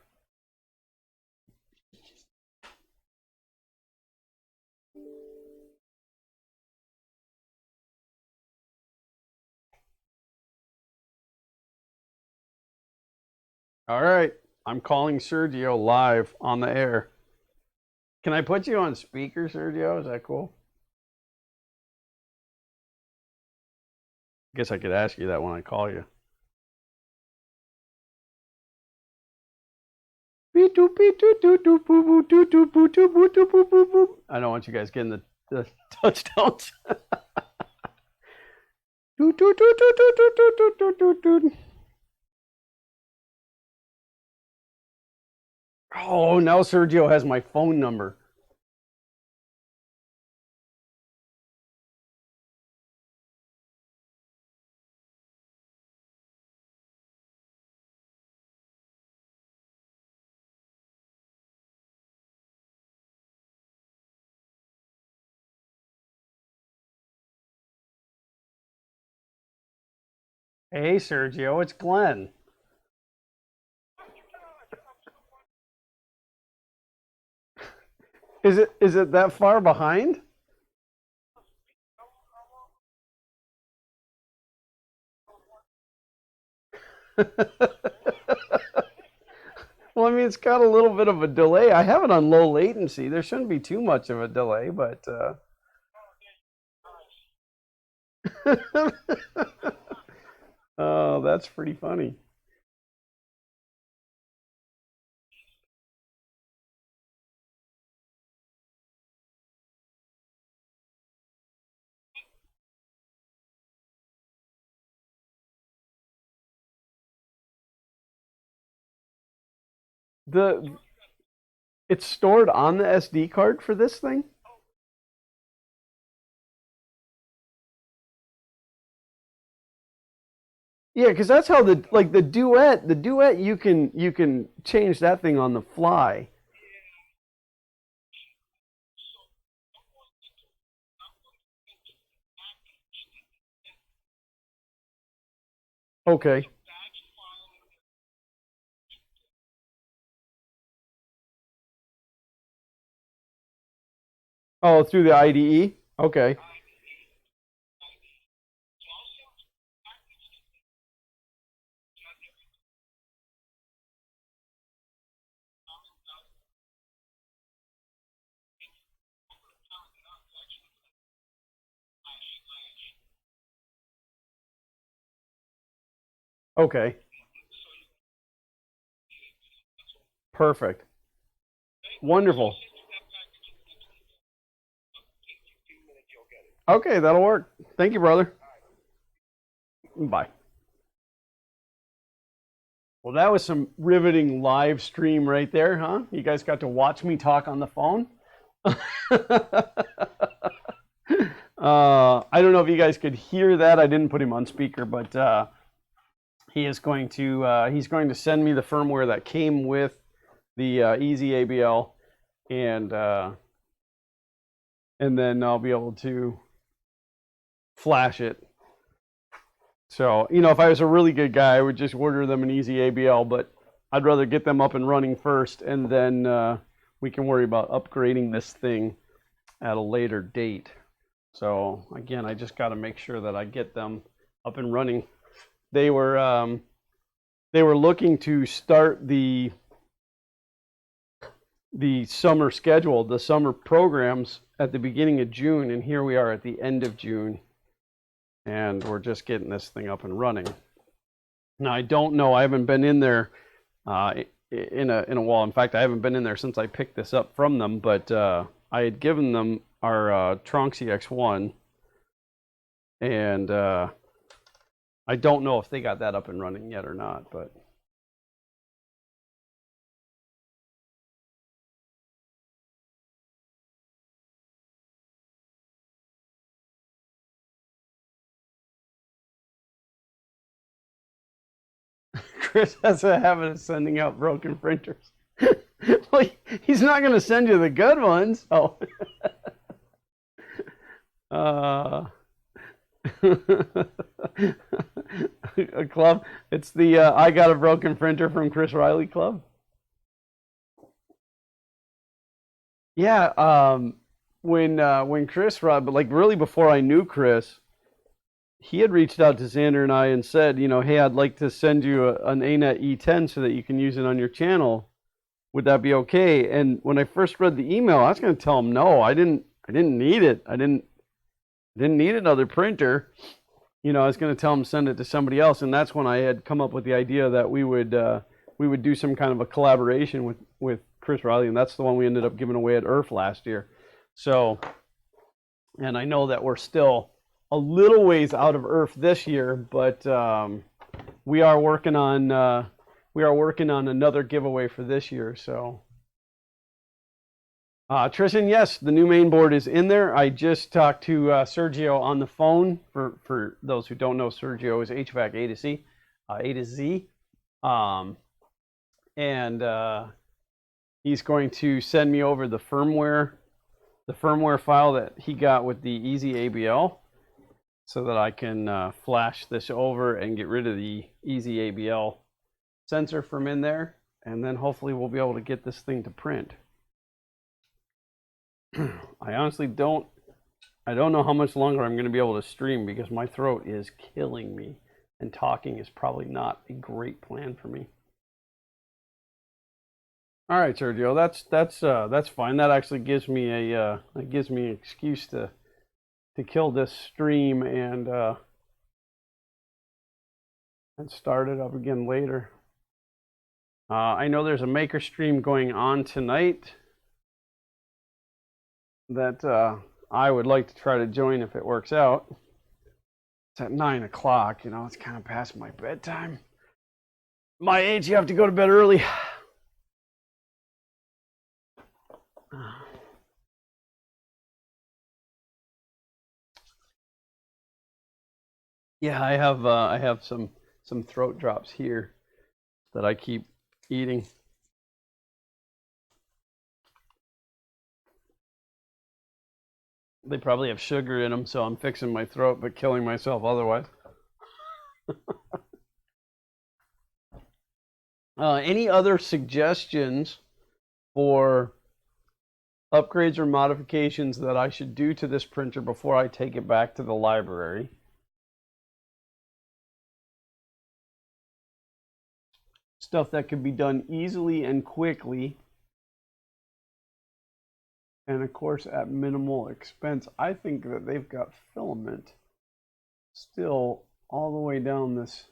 All right, I'm calling Sergio live on the air. Can I put you on speaker, Sergio? Is that cool? I guess I could ask you that when I call you. I don't want you guys getting the touchdowns. Oh, now Sergio has my phone number. Hey, Sergio, it's Glenn. Is it that far behind? Well, I mean, it's got a little bit of a delay. I have it on low latency. There shouldn't be too much of a delay, but oh, that's pretty funny. The It's stored on the SD card for this thing? Yeah, because that's how the duet you can change that thing on the fly. Okay. Oh, through the IDE? Okay. Okay. Perfect. Wonderful. Okay, that'll work. Thank you, brother. Bye. Well, that was some riveting live stream right there, huh? You guys got to watch me talk on the phone. I don't know if you guys could hear that. I didn't put him on speaker, but he's going to send me the firmware that came with the Easy ABL, and then I'll be able to flash it. So, if I was a really good guy, I would just order them an Easy ABL, but I'd rather get them up and running first, and then we can worry about upgrading this thing at a later date. So again, I just got to make sure that I get them up and running. They were looking to start the summer schedule, the summer programs at the beginning of June, and here we are at the end of June, and we're just getting this thing up and running. Now, I don't know. I haven't been in there in a while. In fact, I haven't been in there since I picked this up from them, but I had given them our Tronxy X1, and I don't know if they got that up and running yet or not, but Chris has a habit of sending out broken printers. Well, he's not going to send you the good ones. Oh. A club. It's the I got a broken printer from Chris Riley club. Yeah, when Chris, but like really before I knew Chris, he had reached out to Xander and I and said, hey, I'd like to send you an ANET E10 so that you can use it on your channel. Would that be okay? And when I first read the email, I was going to tell him no. I didn't need it. I didn't need another printer. I was going to tell him send it to somebody else, and that's when I had come up with the idea that we would do some kind of a collaboration with Chris Riley, and that's the one we ended up giving away at IRF last year. So, and I know that we're still a little ways out of IRF this year, but we are working on another giveaway for this year. So, Tristan, yes, the new main board is in there. I just talked to Sergio on the phone. For those who don't know, Sergio is HVAC A to Z, and he's going to send me over the firmware file that he got with the Easy ABL, so that I can flash this over and get rid of the Easy ABL sensor from in there, and then hopefully we'll be able to get this thing to print. I honestly don't know how much longer I'm going to be able to stream because my throat is killing me, and talking is probably not a great plan for me. All right, Sergio, that's fine. That actually gives me an excuse to kill this stream and start it up again later. I know there's a maker stream going on tonight that I would like to try to join if it works out. It's at 9 o'clock, it's kind of past my bedtime. My age, you have to go to bed early. Yeah, I have some throat drops here that I keep eating. They probably have sugar in them, so I'm fixing my throat but killing myself otherwise. Any other suggestions for upgrades or modifications that I should do to this printer before I take it back to the library? Stuff that could be done easily and quickly, and of course at minimal expense. I think that they've got filament still all the way down this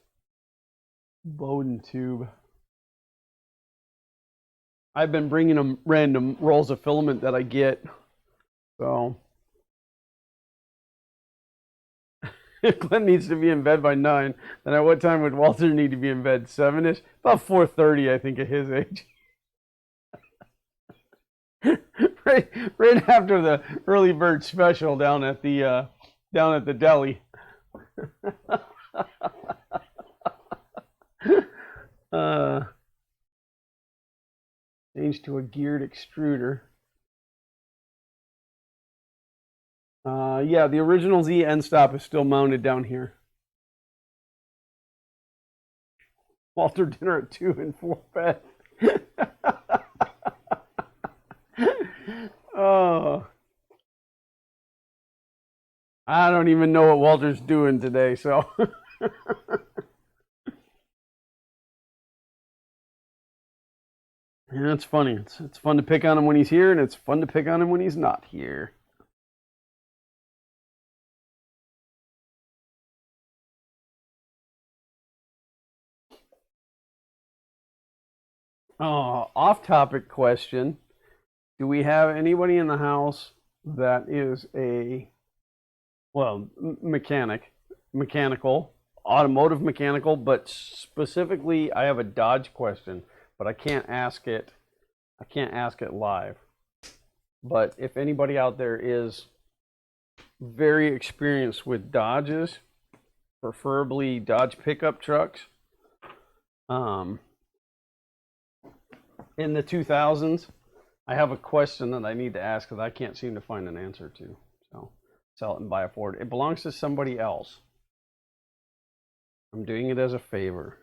Bowden tube. I've been bringing them random rolls of filament that I get. So if Glenn needs to be in bed by 9, then at what time would Walter need to be in bed? 7-ish? About 4:30, I think, at his age. right after the early bird special down at the deli. Change to a geared extruder. Yeah, the original Z end stop is still mounted down here. Walter, dinner at 2 and 4 bed. Oh, I don't even know what Walter's doing today, so. Yeah, it's funny. It's fun to pick on him when he's here, and it's fun to pick on him when he's not here. Off-topic question. Do we have anybody in the house that is a, well, mechanical, automotive mechanical, but specifically I have a Dodge question, but I can't ask it live. But if anybody out there is very experienced with Dodges, preferably Dodge pickup trucks, Um, in the 2000s, I have a question that I need to ask that I can't seem to find an answer to. So, sell it and buy a Ford. It belongs to somebody else. I'm doing it as a favor.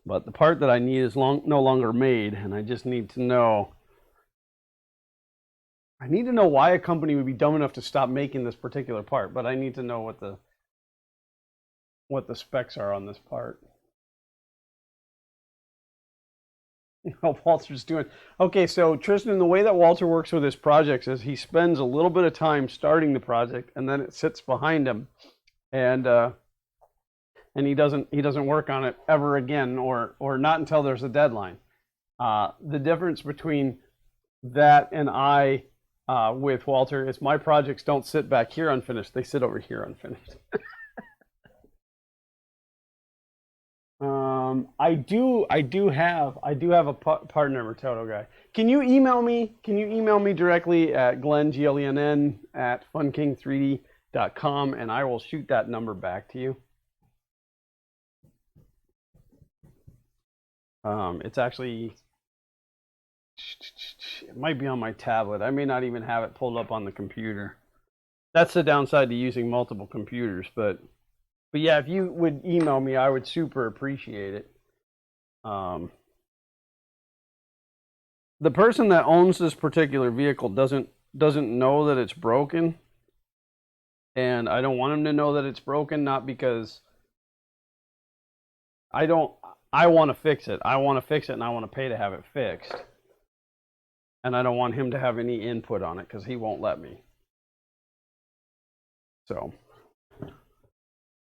But the part that I need is no longer made, and I just need to know. I need to know why a company would be dumb enough to stop making this particular part, but I need to know what the specs are on this part. How Walter's doing. Okay, so Tristan, the way that Walter works with his projects is he spends a little bit of time starting the project, and then it sits behind him, and he doesn't work on it ever again, or not until there's a deadline. The difference between that and I with Walter is my projects don't sit back here unfinished; they sit over here unfinished. I do have a part number, Toto guy. Can you email me? Can you email me directly at Glenn GLENN at funking3d.com, and I will shoot that number back to you. It's actually, it might be on my tablet. I may not even have it pulled up on the computer. That's the downside to using multiple computers, but yeah, if you would email me, I would super appreciate it. The person that owns this particular vehicle doesn't know that it's broken, and I don't want him to know that it's broken, not because I want to fix it. I want to fix it, and I want to pay to have it fixed. And I don't want him to have any input on it because he won't let me. So,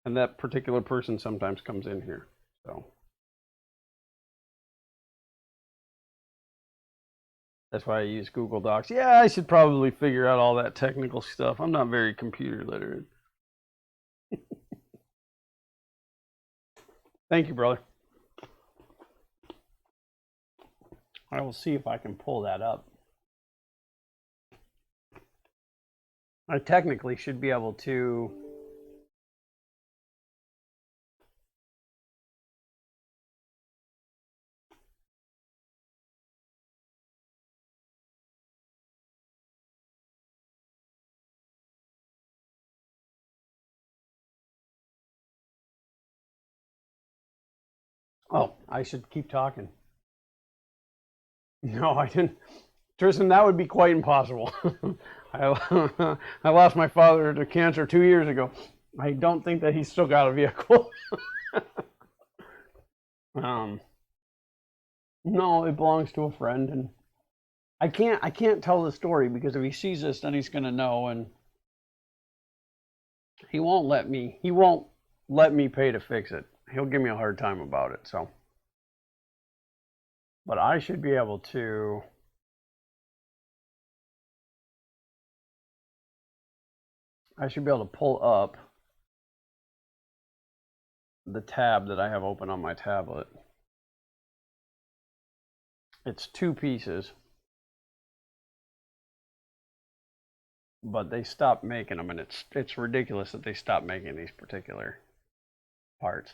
and that particular person sometimes comes in here. So that's why I use Google Docs. Yeah, I should probably figure out all that technical stuff. I'm not very computer literate. Thank you, brother. I will see if I can pull that up. I technically should be able to. Oh, I should keep talking. No, I didn't. Tristan, that would be quite impossible. I lost my father to cancer 2 years ago. I don't think that he's still got a vehicle. No, it belongs to a friend, and I can't tell the story because if he sees this, then he's gonna know, and he won't let me pay to fix it. He'll give me a hard time about it. So, but I should be able to. I should be able to pull up the tab that I have open on my tablet. It's 2 pieces, but they stopped making them, and it's ridiculous that they stopped making these particular parts.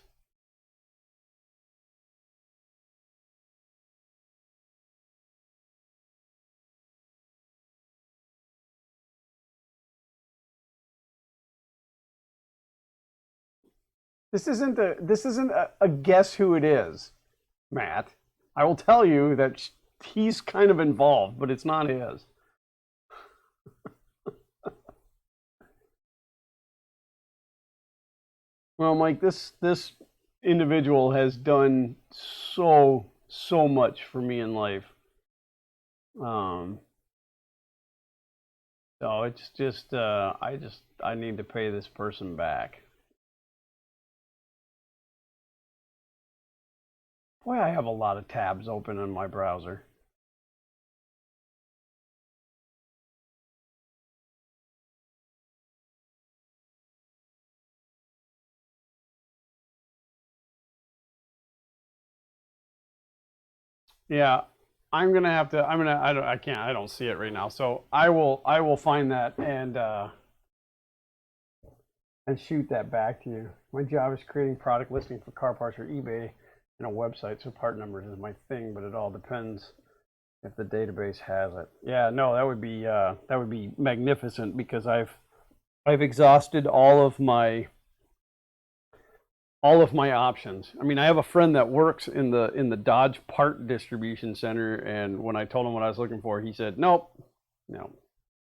This isn't a guess who it is, Matt. I will tell you that he's kind of involved, but it's not his. Well, Mike, this individual has done so much for me in life. So it's just I need to pay this person back. Boy, I have a lot of tabs open in my browser. Yeah, I'm gonna have to. I can't. I don't see it right now. So I will find that and and shoot that back to you. My job is creating product listings for car parts or eBay and a website, so part numbers is my thing, but it all depends if the database has it. Yeah, no, that would be magnificent, because I've exhausted all of my options. I mean, I have a friend that works in the Dodge part distribution center, and when I told him what I was looking for, he said, "Nope, no."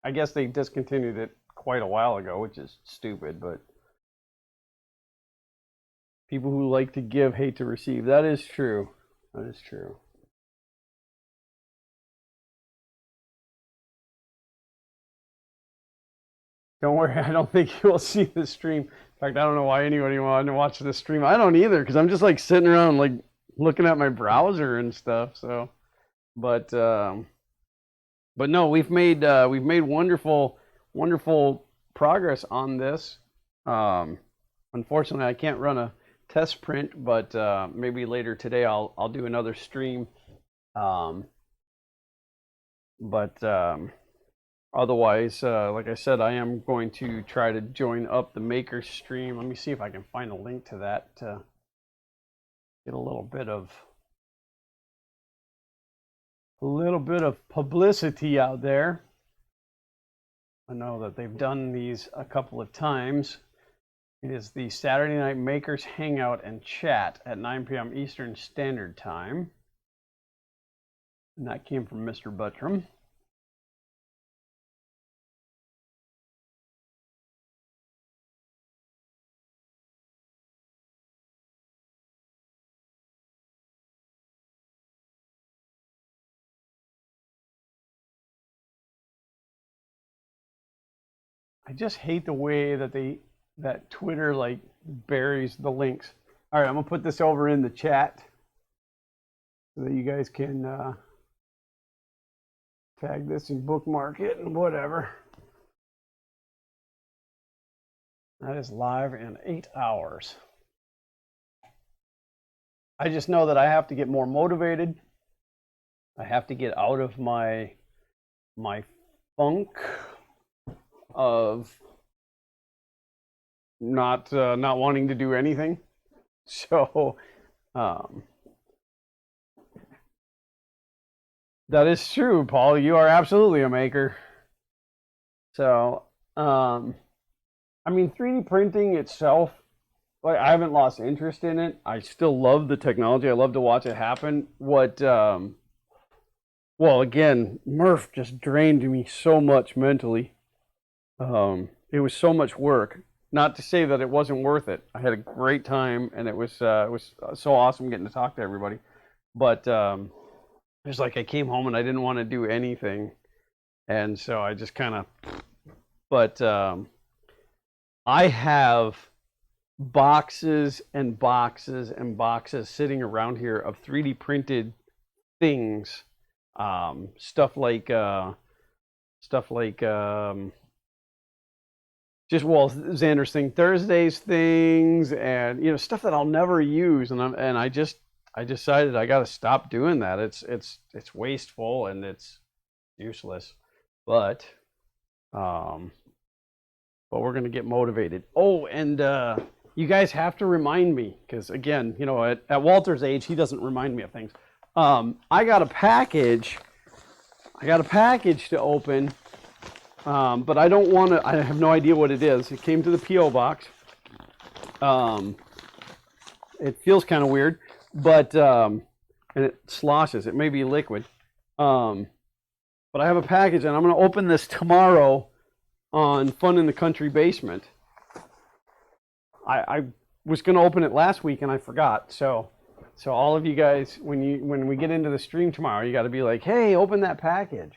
I guess they discontinued it quite a while ago, which is stupid, but people who like to give hate to receive. That is true. That is true. Don't worry, I don't think you will see the stream. In fact, I don't know why anybody wanted to watch the stream. I don't either, because I'm just like sitting around like looking at my browser and stuff. So, but no, we've made wonderful progress on this. Unfortunately, I can't run a test print, but maybe later today I'll do another stream. But otherwise, like I said, I am going to try to join up the maker stream. Let me see if I can find a link to that to get a little bit of publicity out there. I know that they've done these a couple of times. It is the Saturday Night Makers Hangout and Chat at 9 p.m. Eastern Standard Time. And that came from Mr. Buttram. I just hate the way that Twitter like buries the links. All right, I'm gonna put this over in the chat so that you guys can tag this and bookmark it and whatever. That is live in 8 hours. I just know that I have to get more motivated. I have to get out of my funk of not wanting to do anything. So that is true, Paul. You are absolutely a maker. So I mean, 3D printing itself, like, I haven't lost interest in it. I still love the technology. I love to watch it happen. Well, again, Murph just drained me so much mentally. It was so much work. Not to say that it wasn't worth it. I had a great time, and it was so awesome getting to talk to everybody. But it's like I came home and I didn't want to do anything, and so I just kind of. But I have boxes and boxes and boxes sitting around here of 3D printed things, stuff like just, well, Xander's thing, Thursday's things, and stuff that I'll never use, and I decided I got to stop doing that. It's wasteful and it's useless, but we're gonna get motivated. Oh, and you guys have to remind me, because again, at Walter's age, he doesn't remind me of things. I got a package to open. But I don't want to. I have no idea what it is. It came to the P.O. box. It feels kind of weird, but and it sloshes. It may be liquid. But I have a package, and I'm going to open this tomorrow on Fun in the Country Basement. I was going to open it last week, and I forgot. So all of you guys, when we get into the stream tomorrow, you got to be like, "Hey, open that package."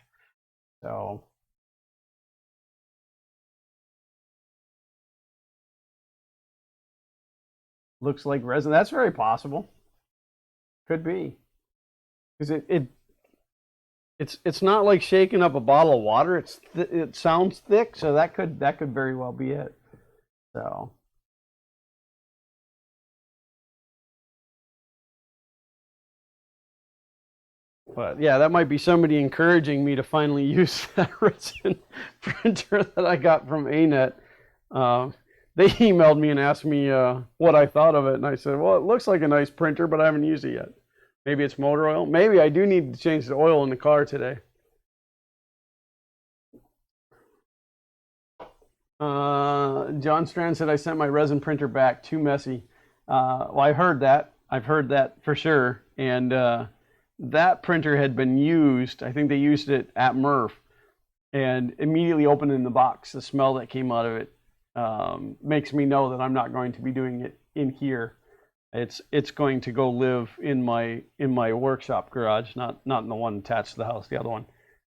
So. Looks like resin. That's very possible. Could be, because it's not like shaking up a bottle of water. It sounds thick, so that could very well be it. So. But yeah, that might be somebody encouraging me to finally use that resin printer that I got from ANET. they emailed me and asked me what I thought of it, and I said, well, it looks like a nice printer, but I haven't used it yet. Maybe it's motor oil. Maybe I do need to change the oil in the car today. John Strand said I sent my resin printer back, too messy. Well, I heard that. I've heard that for sure. And that printer had been used. I think they used it at Murph, and immediately opened in the box. The smell that came out of it makes me know that I'm not going to be doing it in here. It's going to go live in my workshop garage, not in the one attached to the house, the other one.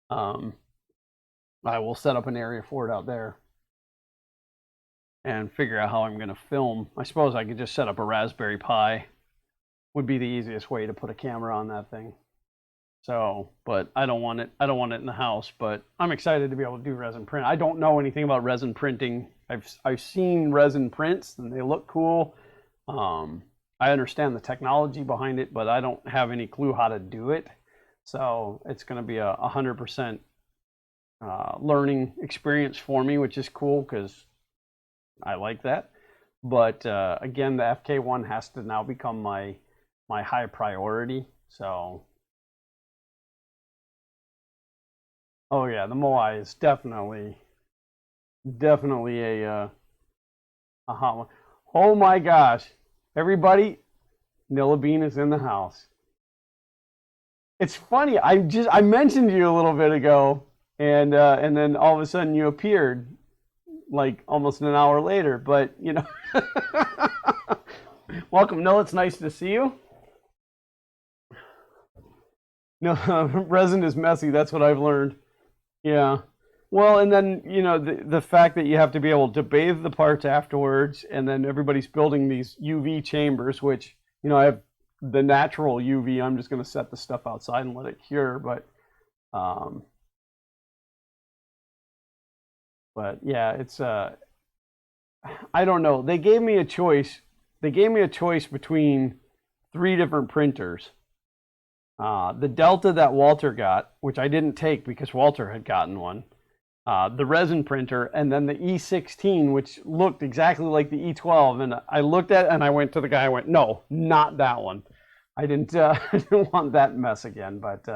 I will set up an area for it out there and figure out how I'm going to film. I suppose I could just set up a Raspberry Pi. Would be the easiest way to put a camera on that thing. So, but I don't want it in the house, but I'm excited to be able to do resin print. I don't know anything about resin printing. I've seen resin prints and they look cool. I understand the technology behind it, but I don't have any clue how to do it. So it's going to be a 100% learning experience for me, which is cool because I like that. But again, the FK1 has to now become my high priority. So, oh yeah, the Moai is definitely a hot one. Oh my gosh, everybody, Nilla Bean is in the house. It's funny. I mentioned you a little bit ago, and then all of a sudden you appeared, like almost an hour later. But you know, welcome, Nilla. It's nice to see you. No, resin is messy. That's what I've learned. Yeah. Well, and then, you know, the fact that you have to be able to bathe the parts afterwards, and then everybody's building these UV chambers, which, you know, I have the natural UV. I'm just going to set the stuff outside and let it cure. But yeah, it's I don't know. They gave me a choice. They gave me a choice between 3 different printers. The Delta that Walter got, which I didn't take because Walter had gotten one. The resin printer, and then the E16, which looked exactly like the E12. And I looked at it and I went to the guy. I went, no, not that one. I didn't I didn't want that mess again. But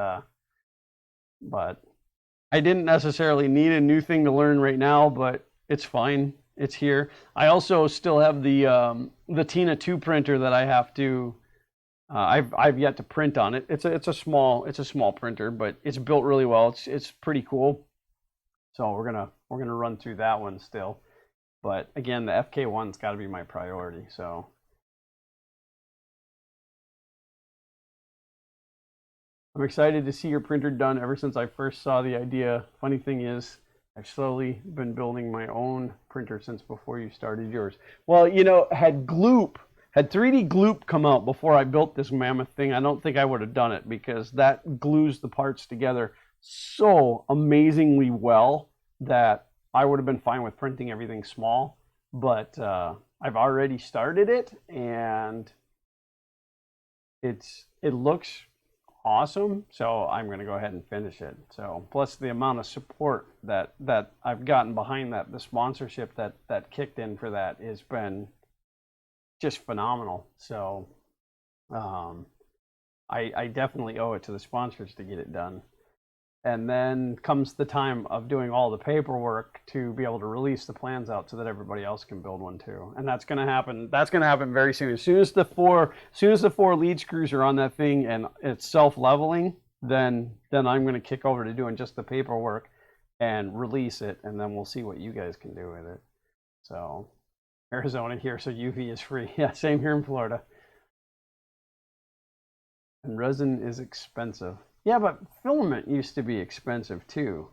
I didn't necessarily need a new thing to learn right now. But it's fine. It's here. I also still have the Tina 2 printer that I have to. I've yet to print on it. It's a small printer, but it's built really well. It's pretty cool. So we're gonna run through that one still. But again, the FK1's got to be my priority. So I'm excited to see your printer done. Ever since I first saw the idea. Funny thing is, I've slowly been building my own printer since before you started yours. Well, you know, had 3D Gloop come out before I built this mammoth thing, I don't think I would have done it, because that glues the parts together so amazingly well that I would have been fine with printing everything small. But I've already started it, and it looks awesome, so I'm going to go ahead and finish it. So plus the amount of support that I've gotten behind that, the sponsorship that kicked in for that has been just phenomenal. So I definitely owe it to the sponsors to get it done. And then comes the time of doing all the paperwork to be able to release the plans out so that everybody else can build one too. And that's going to happen. That's going to happen very soon. As soon as the four lead screws are on that thing and it's self-leveling, then I'm going to kick over to doing just the paperwork and release it, and then we'll see what you guys can do with it. So Arizona here, so UV is free. Yeah, same here in Florida. And resin is expensive. Yeah, but filament used to be expensive too.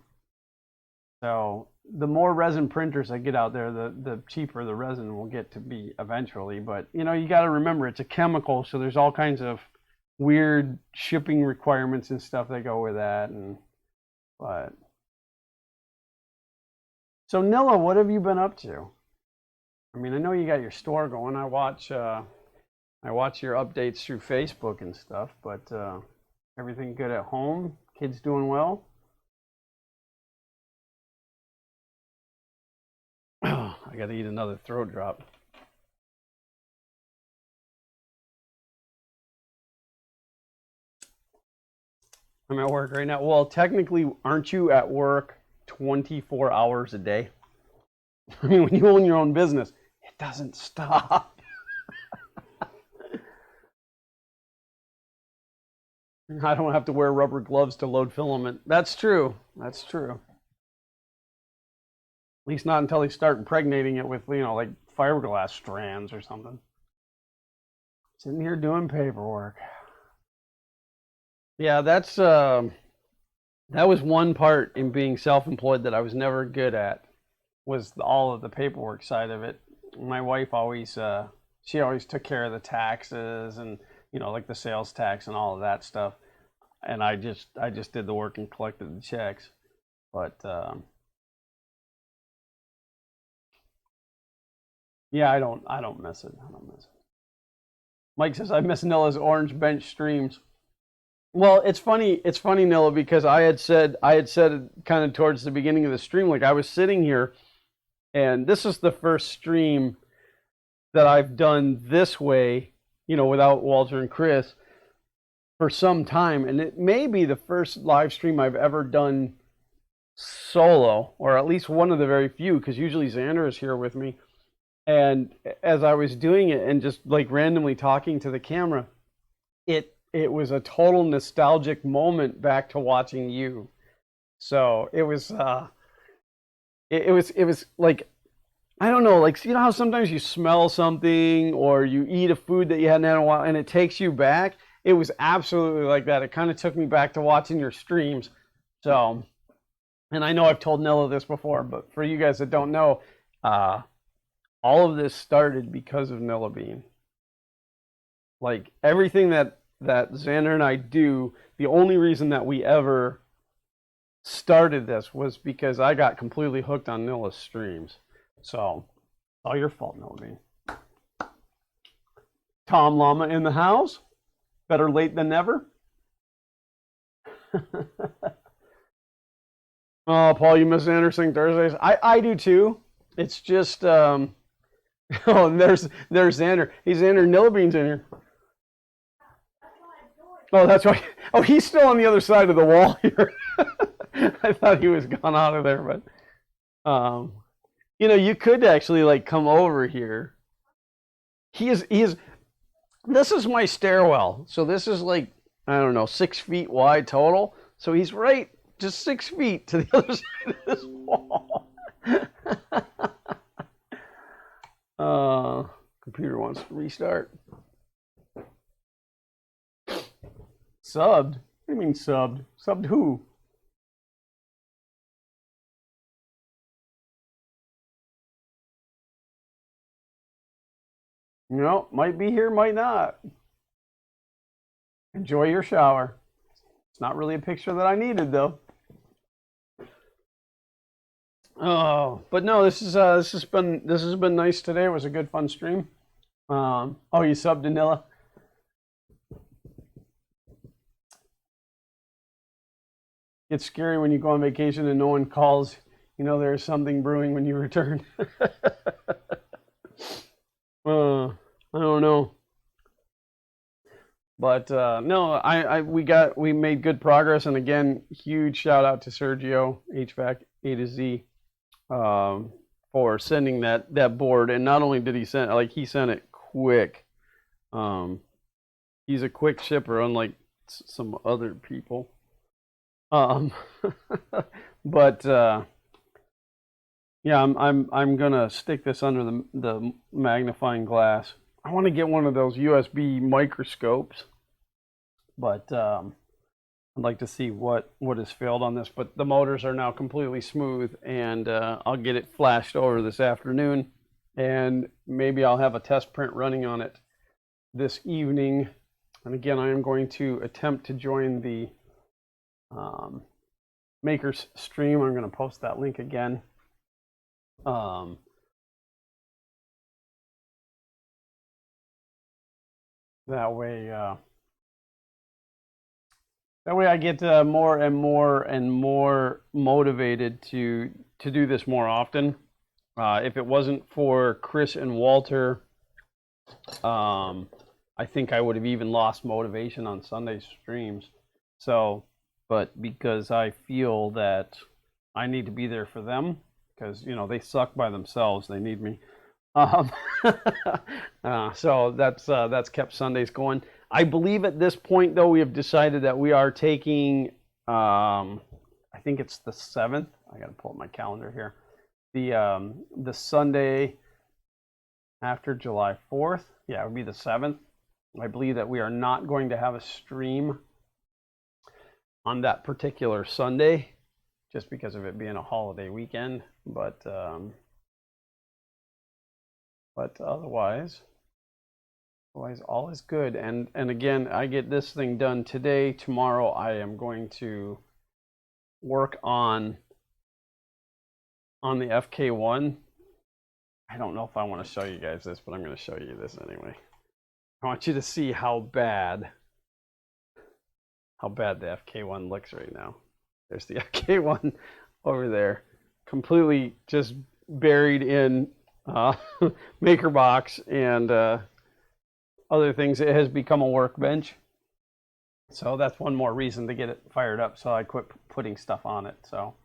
So the more resin printers I get out there, the cheaper the resin will get to be eventually. But you know, you got to remember it's a chemical, so there's all kinds of weird shipping requirements and stuff that go with that. But so Nilla, what have you been up to? I mean, I know you got your store going. I watch your updates through Facebook and stuff, but everything good at home? Kids doing well? I gotta eat another throat drop. I'm at work right now. Well, technically, aren't you at work 24 hours a day? I mean, when you own your own business, it doesn't stop. I don't have to wear rubber gloves to load filament. That's true. That's true. At least not until they start impregnating it with, like fiberglass strands or something. Sitting here doing paperwork. Yeah, that was one part in being self-employed that I was never good at, was all of the paperwork side of it. My wife always she always took care of the taxes and like the sales tax and all of that stuff, and I just did the work and collected the checks. But yeah, I don't miss it. I don't miss it. Mike says I miss Nilla's orange bench streams. Well, it's funny, Nilla, because I had said kind of towards the beginning of the stream, like I was sitting here, and this is the first stream that I've done this way, without Walter and Chris for some time, and it may be the first live stream I've ever done solo, or at least one of the very few, because usually Xander is here with me. And as I was doing it and just like randomly talking to the camera, it was a total nostalgic moment back to watching you. So it was it was like, I don't know, like, how sometimes you smell something or you eat a food that you hadn't had in a while and it takes you back? It was absolutely like that. It kind of took me back to watching your streams. So, and I know I've told Nilla this before, but for you guys that don't know, all of this started because of Nilla Bean. Like everything that Xander and I do, the only reason that we ever started this was because I got completely hooked on Nilla's streams. So, all your fault, Nilla Bean. Tom Llama in the house. Better late than never. Oh, Paul, you miss Anderson Thursdays. I do too. It's just oh, and there's Xander. Hey, Xander, Nilla Bean's in here. Oh, that's right. Oh, he's still on the other side of the wall here. I thought he was gone out of there, but you could actually like come over here. He is. This is my stairwell, so this is like, I don't know, 6 feet wide total. So he's right just 6 feet to the other side of this wall. Computer wants to restart. Subbed? What do you mean subbed? Subbed who? Might be here, might not. Enjoy your shower. It's not really a picture that I needed, though. Oh, but no, this has been nice today. It was a good fun stream. Oh, you subbed to Nilla? It's scary when you go on vacation and no one calls. There's something brewing when you return. I don't know. But no, we made good progress, and again, huge shout out to Sergio HVAC A to Z for sending that board. And not only did he send, like, he sent it quick. He's a quick shipper, unlike some other people. But yeah, I'm gonna stick this under the magnifying glass. I want to get one of those USB microscopes, but I'd like to see what is failed on this. But the motors are now completely smooth, and I'll get it flashed over this afternoon, and maybe I'll have a test print running on it this evening. And again, I am going to attempt to join the Makers stream. I'm going to post that link again. That way I get more and more motivated to do this more often. If it wasn't for Chris and Walter, I think I would have even lost motivation on Sunday streams. So, but because I feel that I need to be there for them, because they suck by themselves, they need me. So that's kept Sundays going. I believe at this point, though, we have decided that we are taking. I think it's the 7th. I got to pull up my calendar here. The Sunday after July 4th. Yeah, it would be the 7th. I believe that we are not going to have a stream on that particular Sunday, just because of it being a holiday weekend. But otherwise all is good. And again, I get this thing done today. Tomorrow I am going to work on the FK1. I don't know if I want to show you guys this, but I'm going to show you this anyway. I want you to see how bad the FK1 looks right now. There's the FK1 over there, completely just buried in MakerBox and other things. It has become a workbench. So that's one more reason to get it fired up, so I quit putting stuff on it. So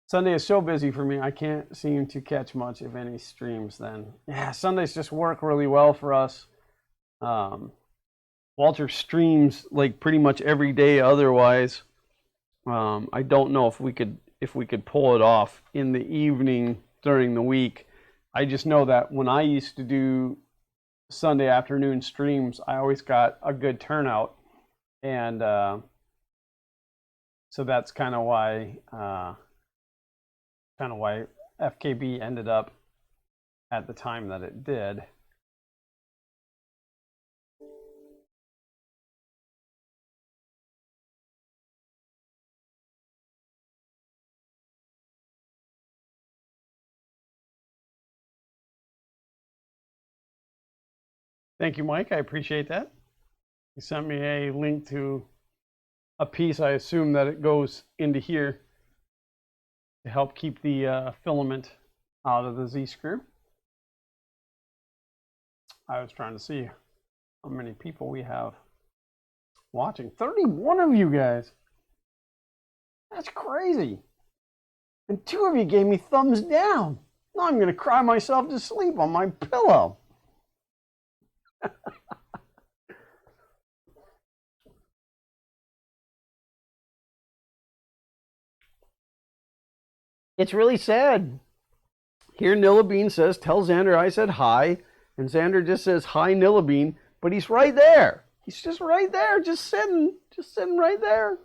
Sunday is so busy for me, I can't seem to catch much, if any, streams then. Yeah, Sundays just work really well for us. Walter streams like pretty much every day otherwise. I don't know if we could pull it off in the evening during the week. I just know that when I used to do Sunday afternoon streams, I always got a good turnout. And so that's kind of why FKB ended up at the time that it did. Thank you, Mike. I appreciate that. You sent me a link to a piece. I assume that it goes into here to help keep the filament out of the Z-screw. I was trying to see how many people we have watching. 31 of you guys. That's crazy. And 2 of you gave me thumbs down. Now I'm going to cry myself to sleep on my pillow. It's really sad. Here Nillabean says, tell Xander I said hi. And Xander just says, hi Nillabean. But he's right there. He's just right there, just sitting right there.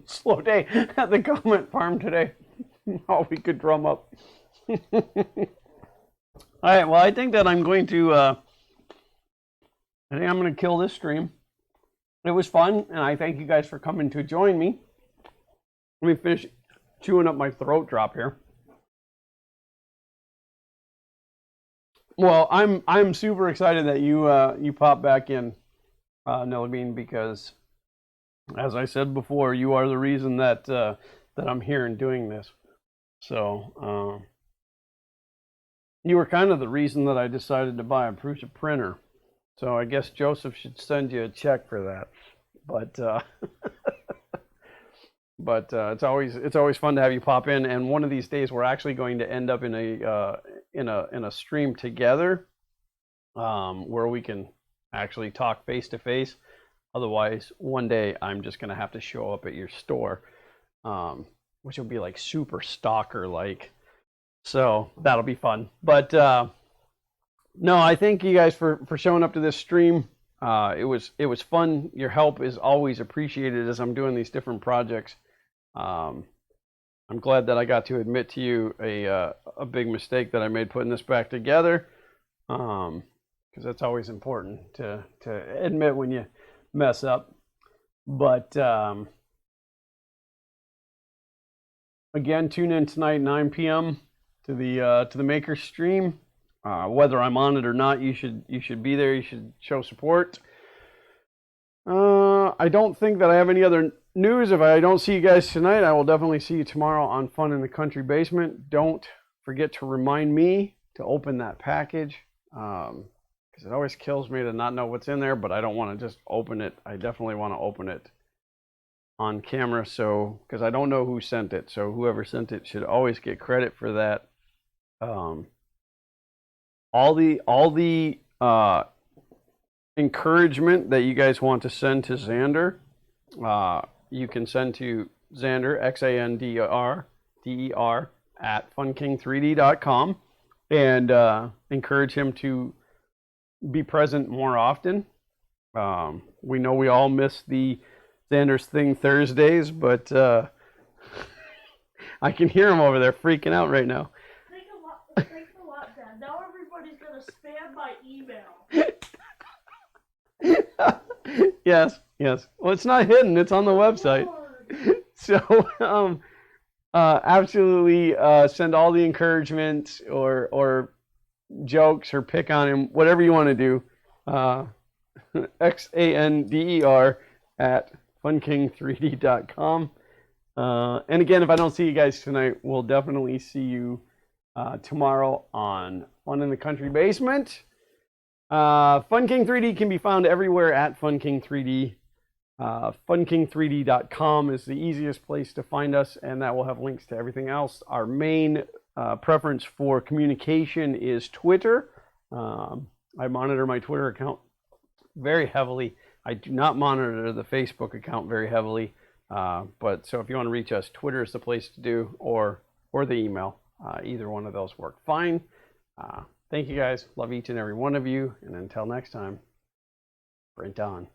Slow day at the comment farm today. Oh, we could drum up. All right, well, I think that I'm going to kill this stream. It was fun, and I thank you guys for coming to join me. Let me finish chewing up my throat drop here. Well, I'm super excited that you popped back in, Nillabean, because as I said before, you are the reason that I'm here and doing this. So you were kind of the reason that I decided to buy a Prusa printer. So I guess Joseph should send you a check for that. But it's always fun to have you pop in. And one of these days, we're actually going to end up in a stream together, where we can actually talk face to face. Otherwise, one day I'm just gonna have to show up at your store, which will be like super stalker like. So that'll be fun. But no, I thank you guys for showing up to this stream. It was fun. Your help is always appreciated as I'm doing these different projects. I'm glad that I got to admit to you a big mistake that I made putting this back together, because that's always important to admit when you mess up. But again, tune in tonight 9 p.m. to the Maker stream. Whether I'm on it or not, you should be there. You should show support. I don't think that I have any other news. If I don't see you guys tonight, I will definitely see you tomorrow on Fun in the Country Basement. Don't forget to remind me to open that package, because it always kills me to not know what's in there, but I don't want to just open it. I definitely want to open it on camera, so because I don't know who sent it, so whoever sent it should always get credit for that. All the encouragement that you guys want to send to Xander, you can send to Xander, XANDRDER, at funking3d.com, and encourage him to be present more often. We know we all miss the Xander's Thing Thursdays, but I can hear him over there freaking out right now. Thanks a lot, Dad. Now everybody's going to spam my email. Yes. Well, it's not hidden. It's on the website. So, absolutely send all the encouragement or jokes or pick on him, whatever you want to do. XANDER at funking3d.com. And again, if I don't see you guys tonight, we'll definitely see you tomorrow on Fun in the Country Basement. Fun King 3D can be found everywhere at Fun King 3D. Funking3d.com is the easiest place to find us, and that will have links to everything else. Our main preference for communication is Twitter. I monitor my Twitter account very heavily. I do not monitor the Facebook account very heavily, but so if you want to reach us, Twitter is the place to do, or the email. Either one of those work fine. Thank you guys. Love each and every one of you. And until next time, print on.